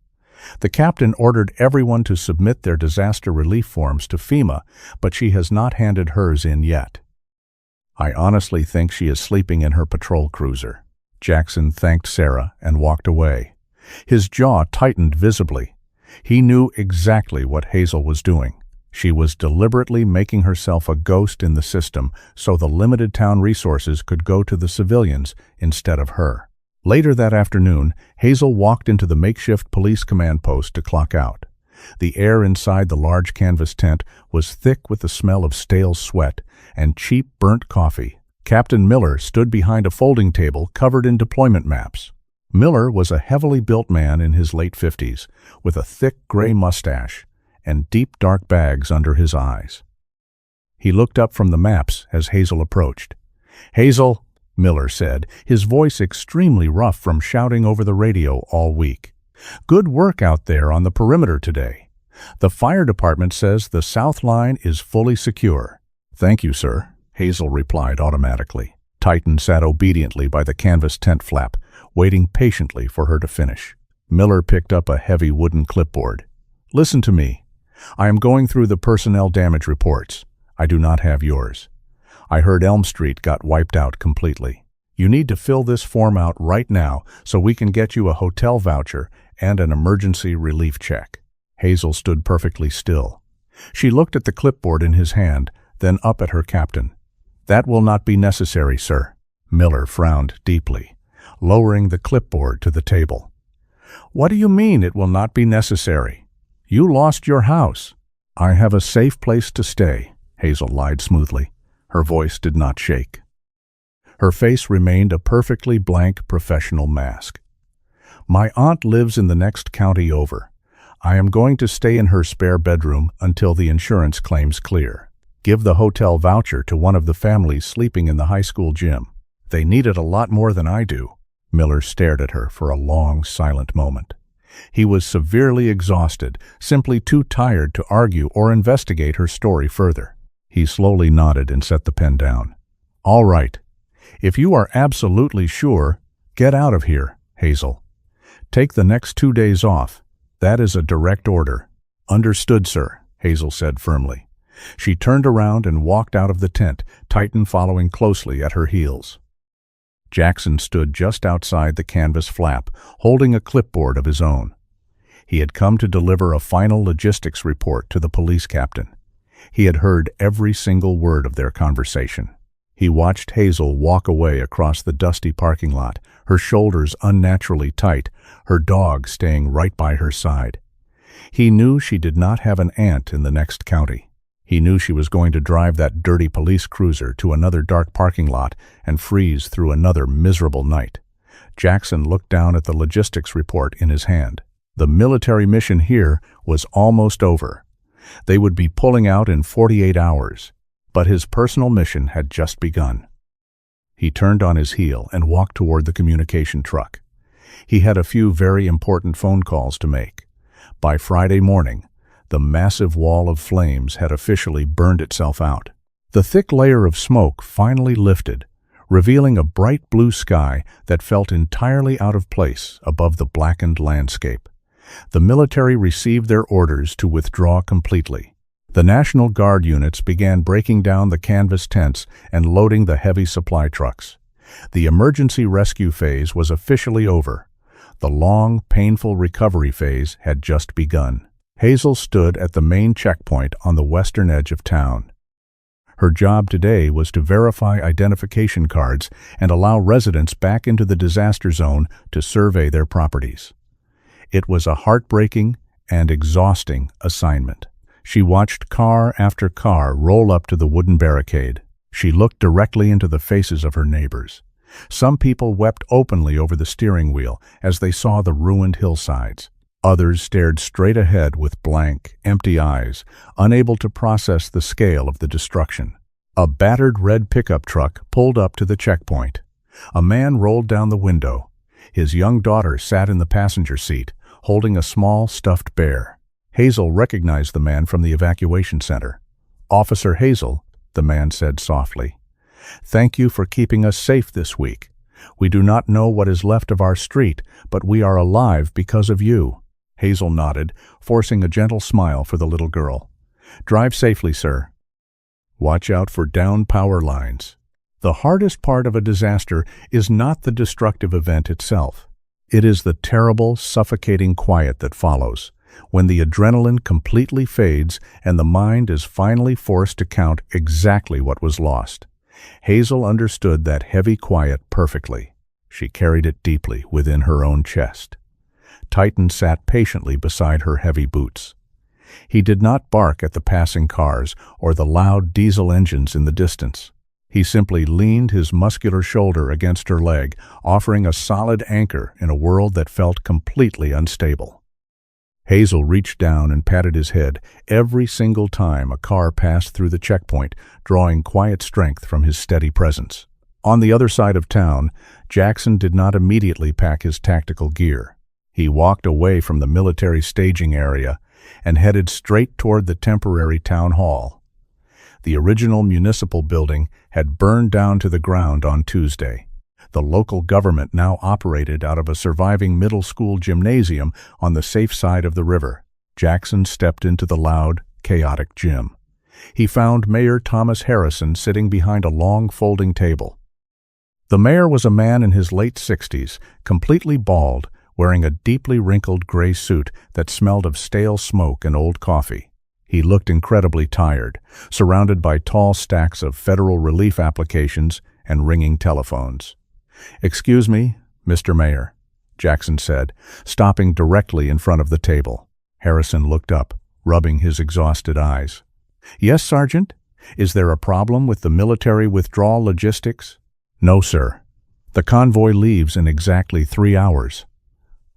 The captain ordered everyone to submit their disaster relief forms to FEMA, but she has not handed hers in yet. I honestly think she is sleeping in her patrol cruiser." Jackson thanked Sarah and walked away. His jaw tightened visibly. He knew exactly what Hazel was doing. She was deliberately making herself a ghost in the system so the limited town resources could go to the civilians instead of her. Later that afternoon, Hazel walked into the makeshift police command post to clock out. The air inside the large canvas tent was thick with the smell of stale sweat and cheap burnt coffee. Captain Miller stood behind a folding table covered in deployment maps. Miller was a heavily built man in his late 50s, with a thick gray mustache and deep dark bags under his eyes. He looked up from the maps as Hazel approached. "Hazel, Miller said, his voice extremely rough from shouting over the radio all week. "Good work out there on the perimeter today. The fire department says the south line is fully secure." "Thank you, sir," Hazel replied automatically. Titan sat obediently by the canvas tent flap, waiting patiently for her to finish. Miller picked up a heavy wooden clipboard. "Listen to me. I am going through the personnel damage reports. I do not have yours. I heard Elm Street got wiped out completely. You need to fill this form out right now so we can get you a hotel voucher and an emergency relief check." Hazel stood perfectly still. She looked at the clipboard in his hand, then up at her captain. "That will not be necessary, sir." Miller frowned deeply, lowering the clipboard to the table. "What do you mean it will not be necessary? You lost your house." "I have a safe place to stay," Hazel lied smoothly. Her voice did not shake. Her face remained a perfectly blank professional mask. "My aunt lives in the next county over. I am going to stay in her spare bedroom until the insurance claims clear. Give the hotel voucher to one of the families sleeping in the high school gym. They need it a lot more than I do." Miller stared at her for a long, silent moment. He was severely exhausted, simply too tired to argue or investigate her story further. He slowly nodded and set the pen down. "All right. If you are absolutely sure, get out of here, Hazel. Take the next 2 days off. That is a direct order." "Understood, sir," Hazel said firmly. She turned around and walked out of the tent, Titan following closely at her heels. Jackson stood just outside the canvas flap, holding a clipboard of his own. He had come to deliver a final logistics report to the police captain. He had heard every single word of their conversation. He watched Hazel walk away across the dusty parking lot, her shoulders unnaturally tight, her dog staying right by her side. He knew she did not have an aunt in the next county. He knew she was going to drive that dirty police cruiser to another dark parking lot and freeze through another miserable night. Jackson looked down at the logistics report in his hand. The military mission here was almost over. They would be pulling out in 48 hours, but his personal mission had just begun. He turned on his heel and walked toward the communication truck. He had a few very important phone calls to make. By Friday morning, the massive wall of flames had officially burned itself out. The thick layer of smoke finally lifted, revealing a bright blue sky that felt entirely out of place above the blackened landscape. The military received their orders to withdraw completely. The National Guard units began breaking down the canvas tents and loading the heavy supply trucks. The emergency rescue phase was officially over. The long, painful recovery phase had just begun. Hazel stood at the main checkpoint on the western edge of town. Her job today was to verify identification cards and allow residents back into the disaster zone to survey their properties. It was a heartbreaking and exhausting assignment. She watched car after car roll up to the wooden barricade. She looked directly into the faces of her neighbors. Some people wept openly over the steering wheel as they saw the ruined hillsides. Others stared straight ahead with blank, empty eyes, unable to process the scale of the destruction. A battered red pickup truck pulled up to the checkpoint. A man rolled down the window. His young daughter sat in the passenger seat, holding a small stuffed bear. Hazel recognized the man from the evacuation center. "Officer Hazel," the man said softly. "Thank you for keeping us safe this week. We do not know what is left of our street, but we are alive because of you." Hazel nodded, forcing a gentle smile for the little girl. "Drive safely, sir. Watch out for downed power lines." The hardest part of a disaster is not the destructive event itself. It is the terrible, suffocating quiet that follows, when the adrenaline completely fades and the mind is finally forced to count exactly what was lost. Hazel understood that heavy quiet perfectly. She carried it deeply within her own chest. Titan sat patiently beside her heavy boots. He did not bark at the passing cars or the loud diesel engines in the distance. He simply leaned his muscular shoulder against her leg, offering a solid anchor in a world that felt completely unstable. Hazel reached down and patted his head every single time a car passed through the checkpoint, drawing quiet strength from his steady presence. On the other side of town, Jackson did not immediately pack his tactical gear. He walked away from the military staging area and headed straight toward the temporary town hall. The original municipal building had burned down to the ground on Tuesday. The local government now operated out of a surviving middle school gymnasium on the safe side of the river. Jackson stepped into the loud, chaotic gym. He found Mayor Thomas Harrison sitting behind a long folding table. The mayor was a man in his late 60s, completely bald, wearing a deeply wrinkled gray suit that smelled of stale smoke and old coffee. He looked incredibly tired, surrounded by tall stacks of federal relief applications and ringing telephones. "Excuse me, Mr. Mayor," Jackson said, stopping directly in front of the table. Harrison looked up, rubbing his exhausted eyes. "Yes, Sergeant? Is there a problem with the military withdrawal logistics?" "No, sir. The convoy leaves in exactly 3 hours."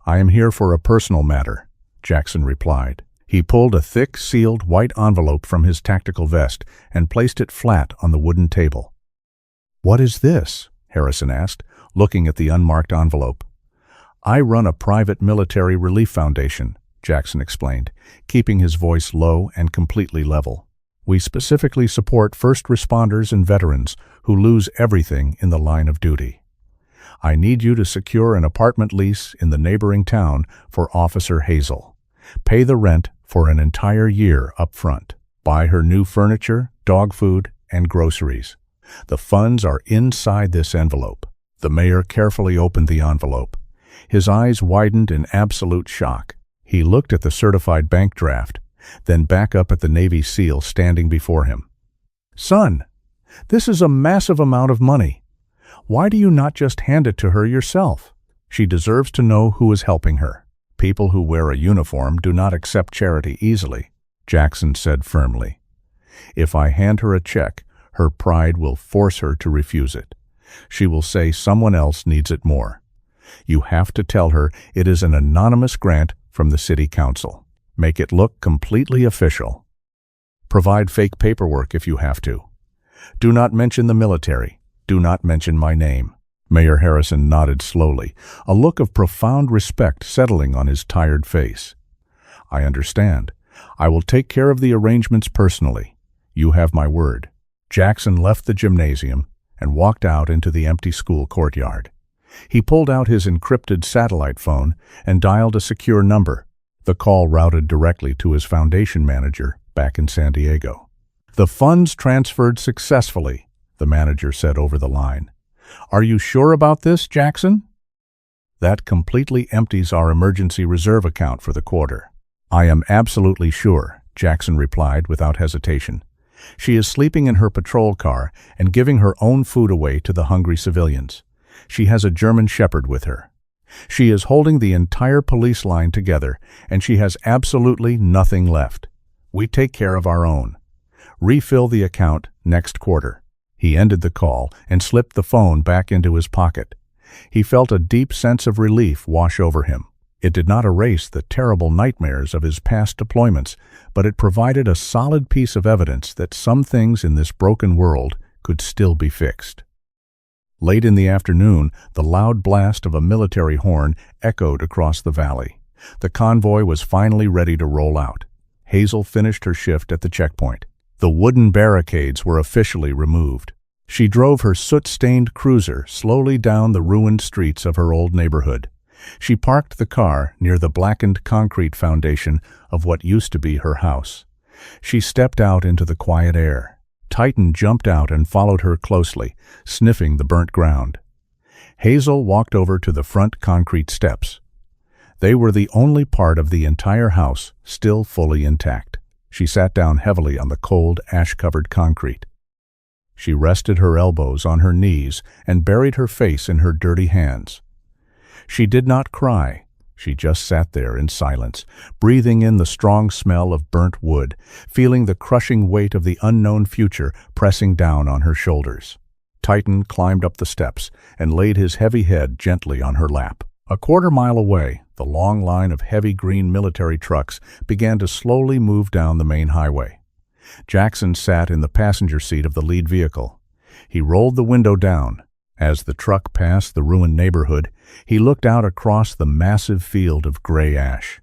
"I am here for a personal matter," Jackson replied. He pulled a thick, sealed white envelope from his tactical vest and placed it flat on the wooden table. "What is this?" Harrison asked, looking at the unmarked envelope. "I run a private military relief foundation," Jackson explained, keeping his voice low and completely level. "We specifically support first responders and veterans who lose everything in the line of duty. I need you to secure an apartment lease in the neighboring town for Officer Hazel. Pay the rent for an entire year up front. Buy her new furniture, dog food, and groceries. The funds are inside this envelope." The mayor carefully opened the envelope. His eyes widened in absolute shock. He looked at the certified bank draft, then back up at the Navy SEAL standing before him. "Son, this is a massive amount of money. Why do you not just hand it to her yourself? She deserves to know who is helping her. People who wear a uniform do not accept charity easily," Jackson said firmly. "If I hand her a check, her pride will force her to refuse it. She will say someone else needs it more. You have to tell her it is an anonymous grant from the city council. Make it look completely official. Provide fake paperwork if you have to. Do not mention the military. Do not mention my name." Mayor Harrison nodded slowly, a look of profound respect settling on his tired face. "I understand. I will take care of the arrangements personally. You have my word." Jackson left the gymnasium and walked out into the empty school courtyard. He pulled out his encrypted satellite phone and dialed a secure number. The call routed directly to his foundation manager back in San Diego. "The funds transferred successfully," the manager said over the line. "Are you sure about this, Jackson?" "That completely empties our emergency reserve account for the quarter." "I am absolutely sure," Jackson replied without hesitation. "She is sleeping in her patrol car and giving her own food away to the hungry civilians. She has a German Shepherd with her. She is holding the entire police line together, and she has absolutely nothing left. We take care of our own. Refill the account next quarter." He ended the call and slipped the phone back into his pocket. He felt a deep sense of relief wash over him. It did not erase the terrible nightmares of his past deployments, but it provided a solid piece of evidence that some things in this broken world could still be fixed. Late in the afternoon, the loud blast of a military horn echoed across the valley. The convoy was finally ready to roll out. Hazel finished her shift at the checkpoint. The wooden barricades were officially removed. She drove her soot-stained cruiser slowly down the ruined streets of her old neighborhood. She parked the car near the blackened concrete foundation of what used to be her house. She stepped out into the quiet air. Titan jumped out and followed her closely, sniffing the burnt ground. Hazel walked over to the front concrete steps. They were the only part of the entire house still fully intact. She sat down heavily on the cold, ash-covered concrete. She rested her elbows on her knees and buried her face in her dirty hands. She did not cry. She just sat there in silence, breathing in the strong smell of burnt wood, feeling the crushing weight of the unknown future pressing down on her shoulders. Titan climbed up the steps and laid his heavy head gently on her lap. A quarter-mile away, the long line of heavy green military trucks began to slowly move down the main highway. Jackson sat in the passenger seat of the lead vehicle. He rolled the window down, As the truck passed the ruined neighborhood, he looked out across the massive field of gray ash.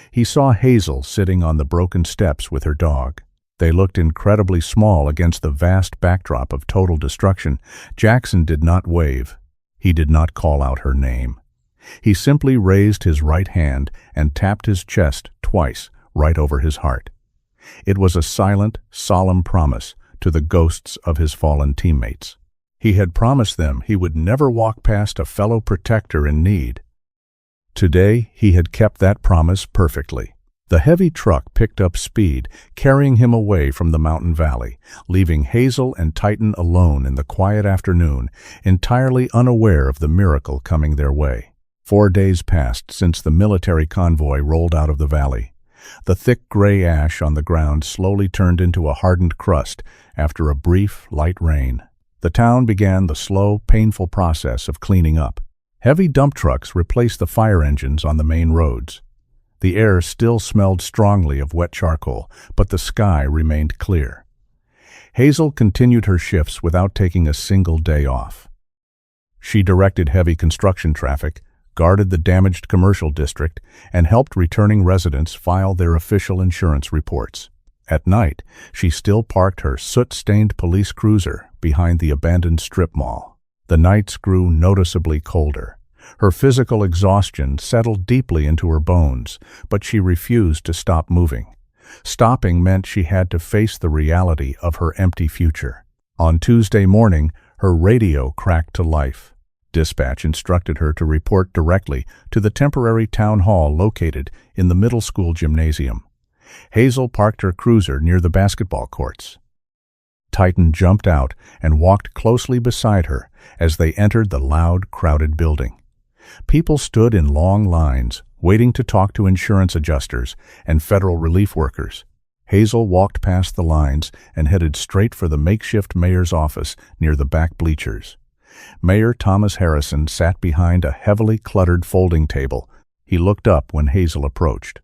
He saw Hazel sitting on the broken steps with her dog. They looked incredibly small against the vast backdrop of total destruction. Jackson did not wave. He did not call out her name. He simply raised his right hand and tapped his chest twice, right over his heart. It was a silent, solemn promise to the ghosts of his fallen teammates. He had promised them he would never walk past a fellow protector in need. Today, he had kept that promise perfectly. The heavy truck picked up speed, carrying him away from the mountain valley, leaving Hazel and Titan alone in the quiet afternoon, entirely unaware of the miracle coming their way. 4 days passed since the military convoy rolled out of the valley. The thick gray ash on the ground slowly turned into a hardened crust after a brief, light rain. The town began the slow, painful process of cleaning up. Heavy dump trucks replaced the fire engines on the main roads. The air still smelled strongly of wet charcoal, but the sky remained clear. Hazel continued her shifts without taking a single day off. She directed heavy construction traffic, guarded the damaged commercial district, and helped returning residents file their official insurance reports. At night, she still parked her soot-stained police cruiser behind the abandoned strip mall. The nights grew noticeably colder. Her physical exhaustion settled deeply into her bones, but she refused to stop moving. Stopping meant she had to face the reality of her empty future. On Tuesday morning, her radio cracked to life. Dispatch instructed her to report directly to the temporary town hall located in the middle school gymnasium. Hazel parked her cruiser near the basketball courts. Titan jumped out and walked closely beside her as they entered the loud, crowded building. People stood in long lines, waiting to talk to insurance adjusters and federal relief workers. Hazel walked past the lines and headed straight for the makeshift mayor's office near the back bleachers. Mayor Thomas Harrison sat behind a heavily cluttered folding table. He looked up when Hazel approached.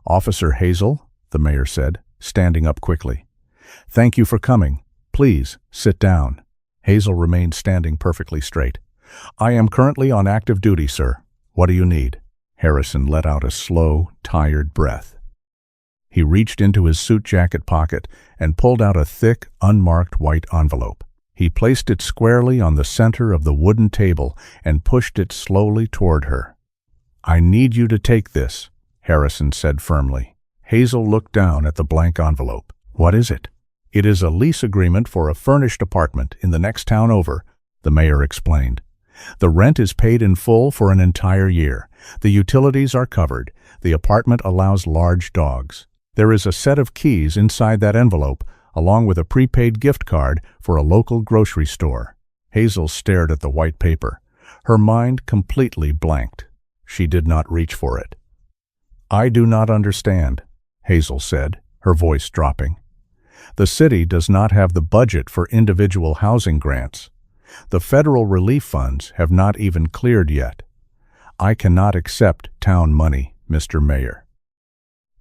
"Officer Hazel," the mayor said, standing up quickly. "Thank you for coming. Please, sit down." Hazel remained standing perfectly straight. "I am currently on active duty, sir. What do you need?" Harrison let out a slow, tired breath. He reached into his suit jacket pocket and pulled out a thick, unmarked white envelope. He placed it squarely on the center of the wooden table and pushed it slowly toward her. "I need you to take this," Harrison said firmly. Hazel looked down at the blank envelope. "What is it?" "It is a lease agreement for a furnished apartment in the next town over," the mayor explained. "The rent is paid in full for an entire year. The utilities are covered. The apartment allows large dogs. There is a set of keys inside that envelope, along with a prepaid gift card for a local grocery store." Hazel stared at the white paper. Her mind completely blanked. She did not reach for it. "I do not understand," Hazel said, her voice dropping. "The city does not have the budget for individual housing grants. The federal relief funds have not even cleared yet. I cannot accept town money, Mr. Mayor.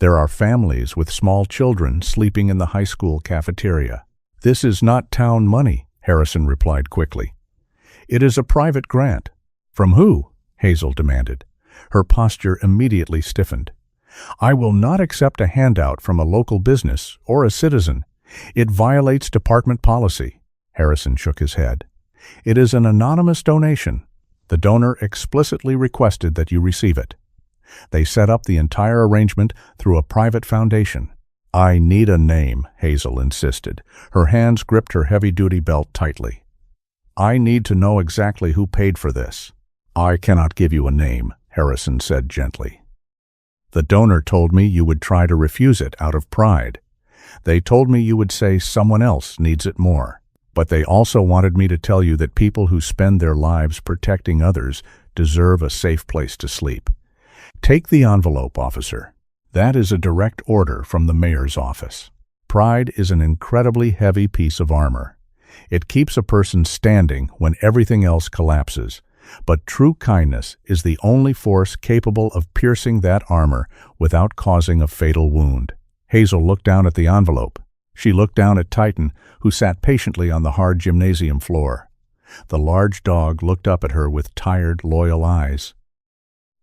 There are families with small children sleeping in the high school cafeteria." "This is not town money," Harrison replied quickly. "It is a private grant." "From who?" Hazel demanded. Her posture immediately stiffened. "I will not accept a handout from a local business or a citizen. It violates department policy." Harrison shook his head. "It is an anonymous donation. The donor explicitly requested that you receive it. They set up the entire arrangement through a private foundation." "I need a name," Hazel insisted. Her hands gripped her heavy-duty belt tightly. "I need to know exactly who paid for this." "I cannot give you a name," Harrison said gently. "The donor told me you would try to refuse it out of pride. They told me you would say someone else needs it more. But they also wanted me to tell you that people who spend their lives protecting others deserve a safe place to sleep. Take the envelope, officer. That is a direct order from the mayor's office. Pride is an incredibly heavy piece of armor. It keeps a person standing when everything else collapses. But true kindness is the only force capable of piercing that armor without causing a fatal wound." Hazel looked down at the envelope. She looked down at Titan, who sat patiently on the hard gymnasium floor. The large dog looked up at her with tired, loyal eyes.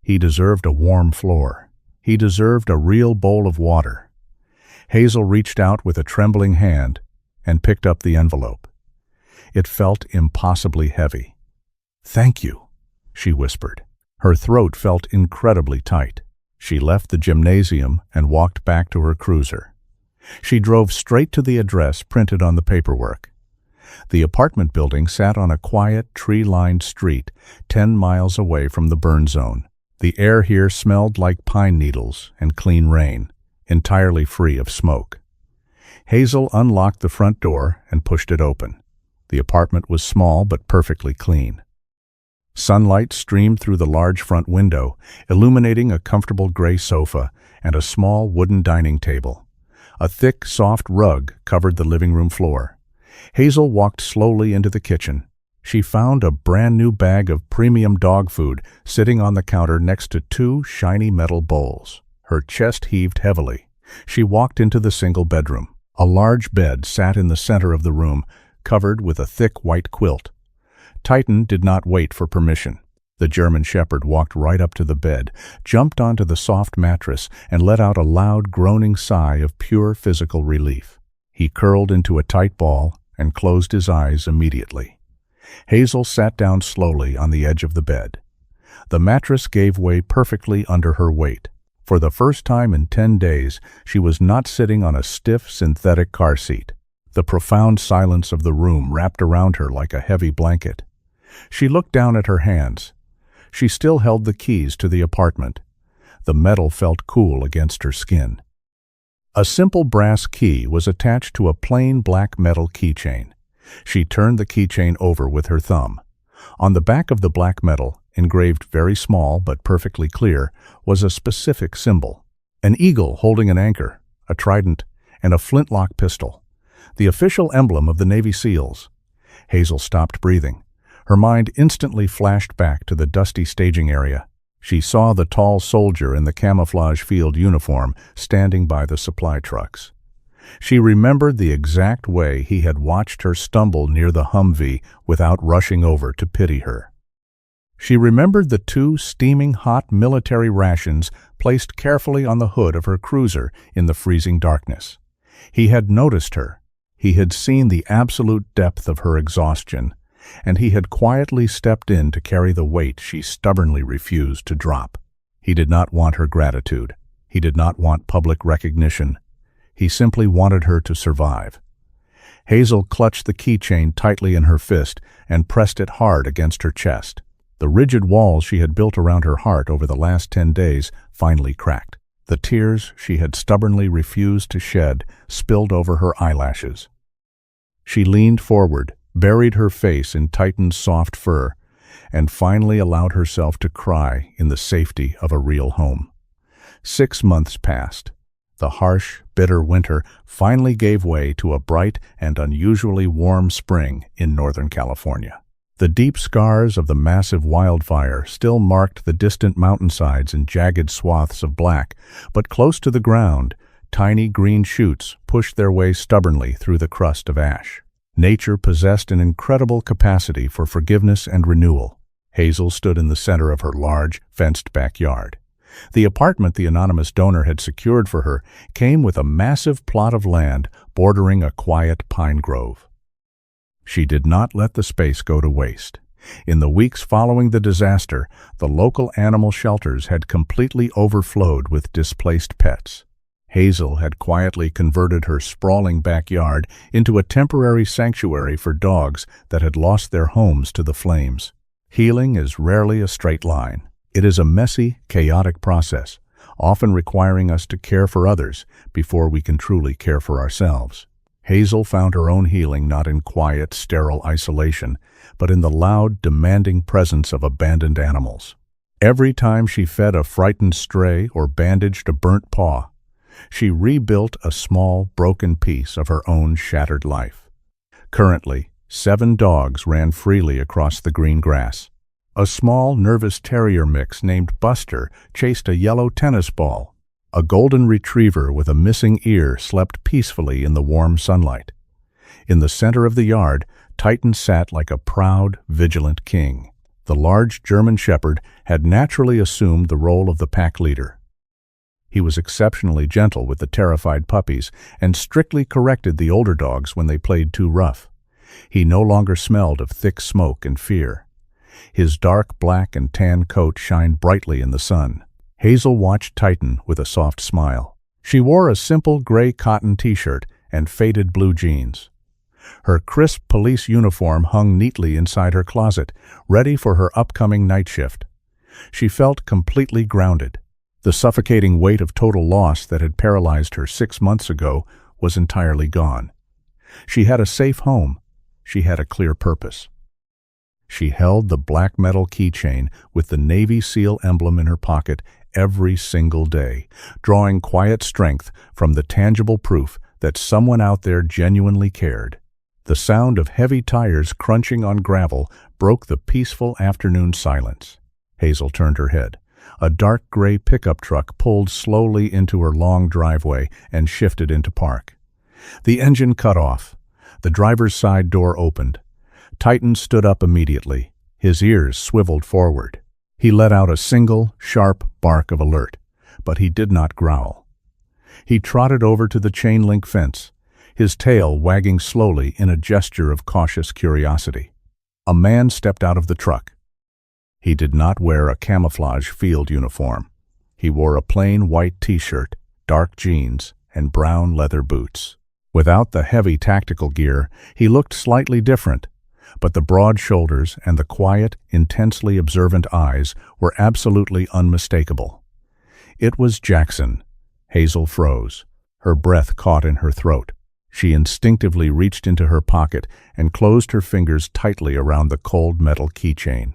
He deserved a warm floor. He deserved a real bowl of water. Hazel reached out with a trembling hand and picked up the envelope. It felt impossibly heavy. "Thank you," she whispered. Her throat felt incredibly tight. She left the gymnasium and walked back to her cruiser. She drove straight to the address printed on the paperwork. The apartment building sat on a quiet, tree-lined street 10 miles away from the burn zone. The air here smelled like pine needles and clean rain, entirely free of smoke. Hazel unlocked the front door and pushed it open. The apartment was small but perfectly clean. Sunlight streamed through the large front window, illuminating a comfortable gray sofa and a small wooden dining table. A thick, soft rug covered the living room floor. Hazel walked slowly into the kitchen. She found a brand-new bag of premium dog food sitting on the counter next to 2 shiny metal bowls. Her chest heaved heavily. She walked into the single bedroom. A large bed sat in the center of the room, covered with a thick white quilt. Titan did not wait for permission. The German Shepherd walked right up to the bed, jumped onto the soft mattress, and let out a loud, groaning sigh of pure physical relief. He curled into a tight ball and closed his eyes immediately. Hazel sat down slowly on the edge of the bed. The mattress gave way perfectly under her weight. For the first time in 10 days, she was not sitting on a stiff synthetic car seat. The profound silence of the room wrapped around her like a heavy blanket. She looked down at her hands. She still held the keys to the apartment. The metal felt cool against her skin. A simple brass key was attached to a plain black metal keychain. She turned the keychain over with her thumb. On the back of the black metal, engraved very small but perfectly clear, was a specific symbol. An eagle holding an anchor, a trident, and a flintlock pistol. The official emblem of the Navy SEALs. Hazel stopped breathing. Her mind instantly flashed back to the dusty staging area. She saw the tall soldier in the camouflage field uniform standing by the supply trucks. She remembered the exact way he had watched her stumble near the Humvee without rushing over to pity her. She remembered the 2 steaming hot military rations placed carefully on the hood of her cruiser in the freezing darkness. He had noticed her. He had seen the absolute depth of her exhaustion, and he had quietly stepped in to carry the weight she stubbornly refused to drop. He did not want her gratitude. He did not want public recognition. He simply wanted her to survive. Hazel clutched the keychain tightly in her fist and pressed it hard against her chest. The rigid walls she had built around her heart over the last 10 days finally cracked. The tears she had stubbornly refused to shed spilled over her eyelashes. She leaned forward, buried her face in Titan's soft fur, and finally allowed herself to cry in the safety of a real home. 6 months passed. The harsh, bitter winter finally gave way to a bright and unusually warm spring in Northern California. The deep scars of the massive wildfire still marked the distant mountainsides in jagged swaths of black, but close to the ground, tiny green shoots pushed their way stubbornly through the crust of ash. Nature possessed an incredible capacity for forgiveness and renewal. Hazel stood in the center of her large, fenced backyard. The apartment the anonymous donor had secured for her came with a massive plot of land bordering a quiet pine grove. She did not let the space go to waste. In the weeks following the disaster, the local animal shelters had completely overflowed with displaced pets. Hazel had quietly converted her sprawling backyard into a temporary sanctuary for dogs that had lost their homes to the flames. Healing is rarely a straight line. It is a messy, chaotic process, often requiring us to care for others before we can truly care for ourselves. Hazel found her own healing not in quiet, sterile isolation, but in the loud, demanding presence of abandoned animals. Every time she fed a frightened stray or bandaged a burnt paw, she rebuilt a small, broken piece of her own shattered life. Currently, 7 dogs ran freely across the green grass. A small, nervous terrier mix named Buster chased a yellow tennis ball. A golden retriever with a missing ear slept peacefully in the warm sunlight. In the center of the yard, Titan sat like a proud, vigilant king. The large German shepherd had naturally assumed the role of the pack leader. He was exceptionally gentle with the terrified puppies and strictly corrected the older dogs when they played too rough. He no longer smelled of thick smoke and fear. His dark black and tan coat shined brightly in the sun. Hazel watched Titan with a soft smile. She wore a simple gray cotton t-shirt and faded blue jeans. Her crisp police uniform hung neatly inside her closet, ready for her upcoming night shift. She felt completely grounded. The suffocating weight of total loss that had paralyzed her 6 months ago was entirely gone. She had a safe home. She had a clear purpose. She held the black metal keychain with the Navy SEAL emblem in her pocket every single day, drawing quiet strength from the tangible proof that someone out there genuinely cared. The sound of heavy tires crunching on gravel broke the peaceful afternoon silence. Hazel turned her head. A dark gray pickup truck pulled slowly into her long driveway and shifted into park. The engine cut off. The driver's side door opened. Titan stood up immediately. His ears swiveled forward. He let out a single, sharp bark of alert, but he did not growl. He trotted over to the chain-link fence, his tail wagging slowly in a gesture of cautious curiosity. A man stepped out of the truck. He did not wear a camouflage field uniform. He wore a plain white t-shirt, dark jeans, and brown leather boots. Without the heavy tactical gear, he looked slightly different, but the broad shoulders and the quiet, intensely observant eyes were absolutely unmistakable. It was Jackson. Hazel froze. Her breath caught in her throat. She instinctively reached into her pocket and closed her fingers tightly around the cold metal keychain.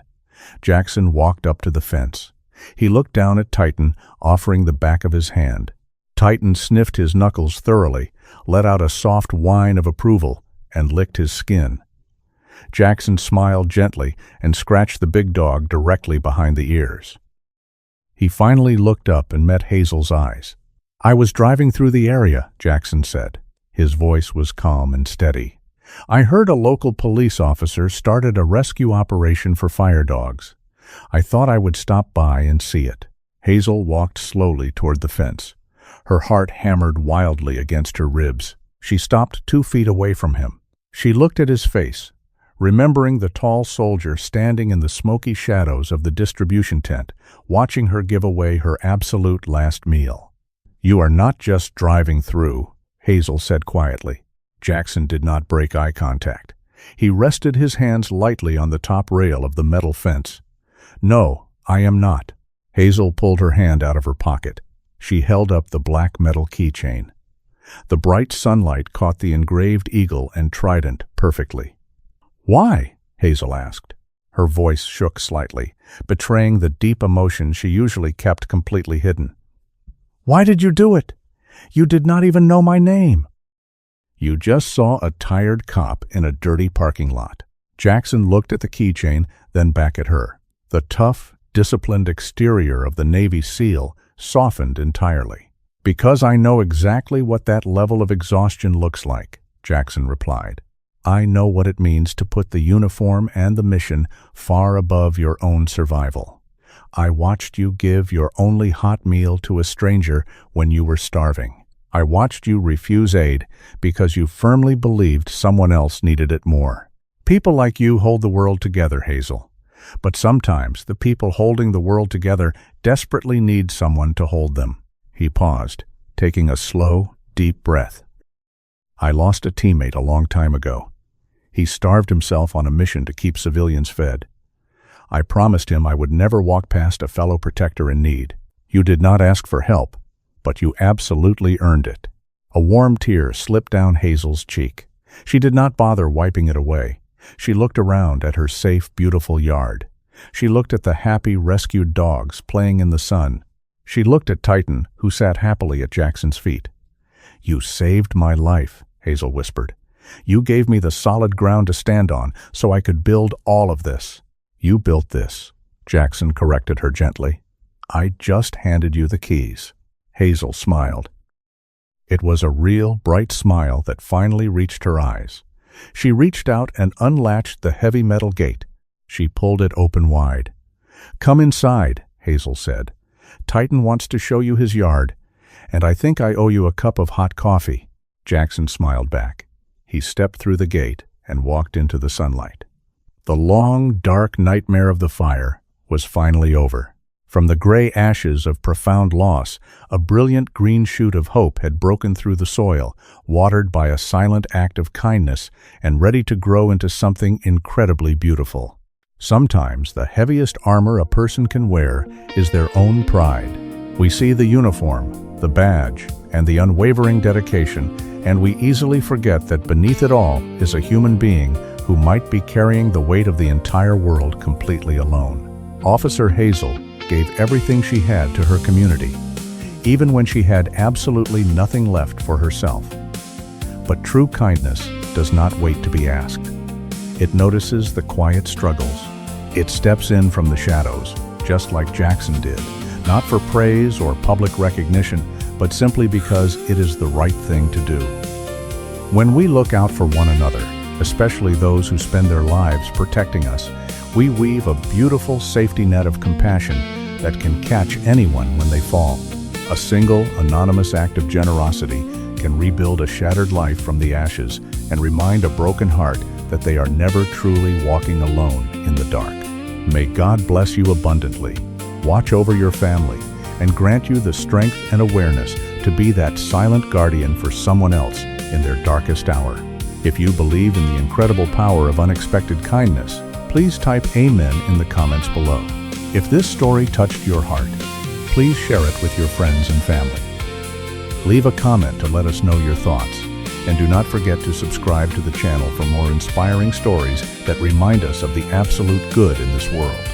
Jackson walked up to the fence. He looked down at Titan, offering the back of his hand. Titan sniffed his knuckles thoroughly, let out a soft whine of approval, and licked his skin. Jackson smiled gently and scratched the big dog directly behind the ears. He finally looked up and met Hazel's eyes. "I was driving through the area," Jackson said. His voice was calm and steady. "I heard a local police officer started a rescue operation for fire dogs. I thought I would stop by and see it." Hazel walked slowly toward the fence. Her heart hammered wildly against her ribs. She stopped 2 feet away from him. She looked at his face, remembering the tall soldier standing in the smoky shadows of the distribution tent, watching her give away her absolute last meal. "You are not just driving through," Hazel said quietly. Jackson did not break eye contact. He rested his hands lightly on the top rail of the metal fence. "No, I am not." Hazel pulled her hand out of her pocket. She held up the black metal keychain. The bright sunlight caught the engraved eagle and trident perfectly. "Why?" Hazel asked. Her voice shook slightly, betraying the deep emotion she usually kept completely hidden. "Why did you do it? You did not even know my name." "You just saw a tired cop in a dirty parking lot." Jackson looked at the keychain, then back at her. The tough, disciplined exterior of the Navy SEAL softened entirely. "Because I know exactly what that level of exhaustion looks like," Jackson replied. "I know what it means to put the uniform and the mission far above your own survival. I watched you give your only hot meal to a stranger when you were starving. I watched you refuse aid because you firmly believed someone else needed it more. People like you hold the world together, Hazel. But sometimes the people holding the world together desperately need someone to hold them." He paused, taking a slow, deep breath. "I lost a teammate a long time ago. He starved himself on a mission to keep civilians fed. I promised him I would never walk past a fellow protector in need. You did not ask for help, but you absolutely earned it." A warm tear slipped down Hazel's cheek. She did not bother wiping it away. She looked around at her safe, beautiful yard. She looked at the happy, rescued dogs playing in the sun. She looked at Titan, who sat happily at Jackson's feet. "You saved my life," Hazel whispered. "You gave me the solid ground to stand on so I could build all of this." "You built this," Jackson corrected her gently. "I just handed you the keys." Hazel smiled. It was a real, bright smile that finally reached her eyes. She reached out and unlatched the heavy metal gate. She pulled it open wide. "Come inside," Hazel said. "Titan wants to show you his yard, and I think I owe you a cup of hot coffee." Jackson smiled back. He stepped through the gate and walked into the sunlight. The long, dark nightmare of the fire was finally over. From the gray ashes of profound loss, a brilliant green shoot of hope had broken through the soil, watered by a silent act of kindness and ready to grow into something incredibly beautiful. Sometimes the heaviest armor a person can wear is their own pride. We see the uniform, the badge, and the unwavering dedication, and we easily forget that beneath it all is a human being who might be carrying the weight of the entire world completely alone. Officer Hazel gave everything she had to her community, even when she had absolutely nothing left for herself. But true kindness does not wait to be asked. It notices the quiet struggles. It steps in from the shadows, just like Jackson did, not for praise or public recognition, but simply because it is the right thing to do. When we look out for one another, especially those who spend their lives protecting us, we weave a beautiful safety net of compassion that can catch anyone when they fall. A single, anonymous act of generosity can rebuild a shattered life from the ashes and remind a broken heart that they are never truly walking alone in the dark. May God bless you abundantly, watch over your family, and grant you the strength and awareness to be that silent guardian for someone else in their darkest hour. If you believe in the incredible power of unexpected kindness, please type Amen in the comments below. If this story touched your heart, please share it with your friends and family. Leave a comment to let us know your thoughts, and do not forget to subscribe to the channel for more inspiring stories that remind us of the absolute good in this world.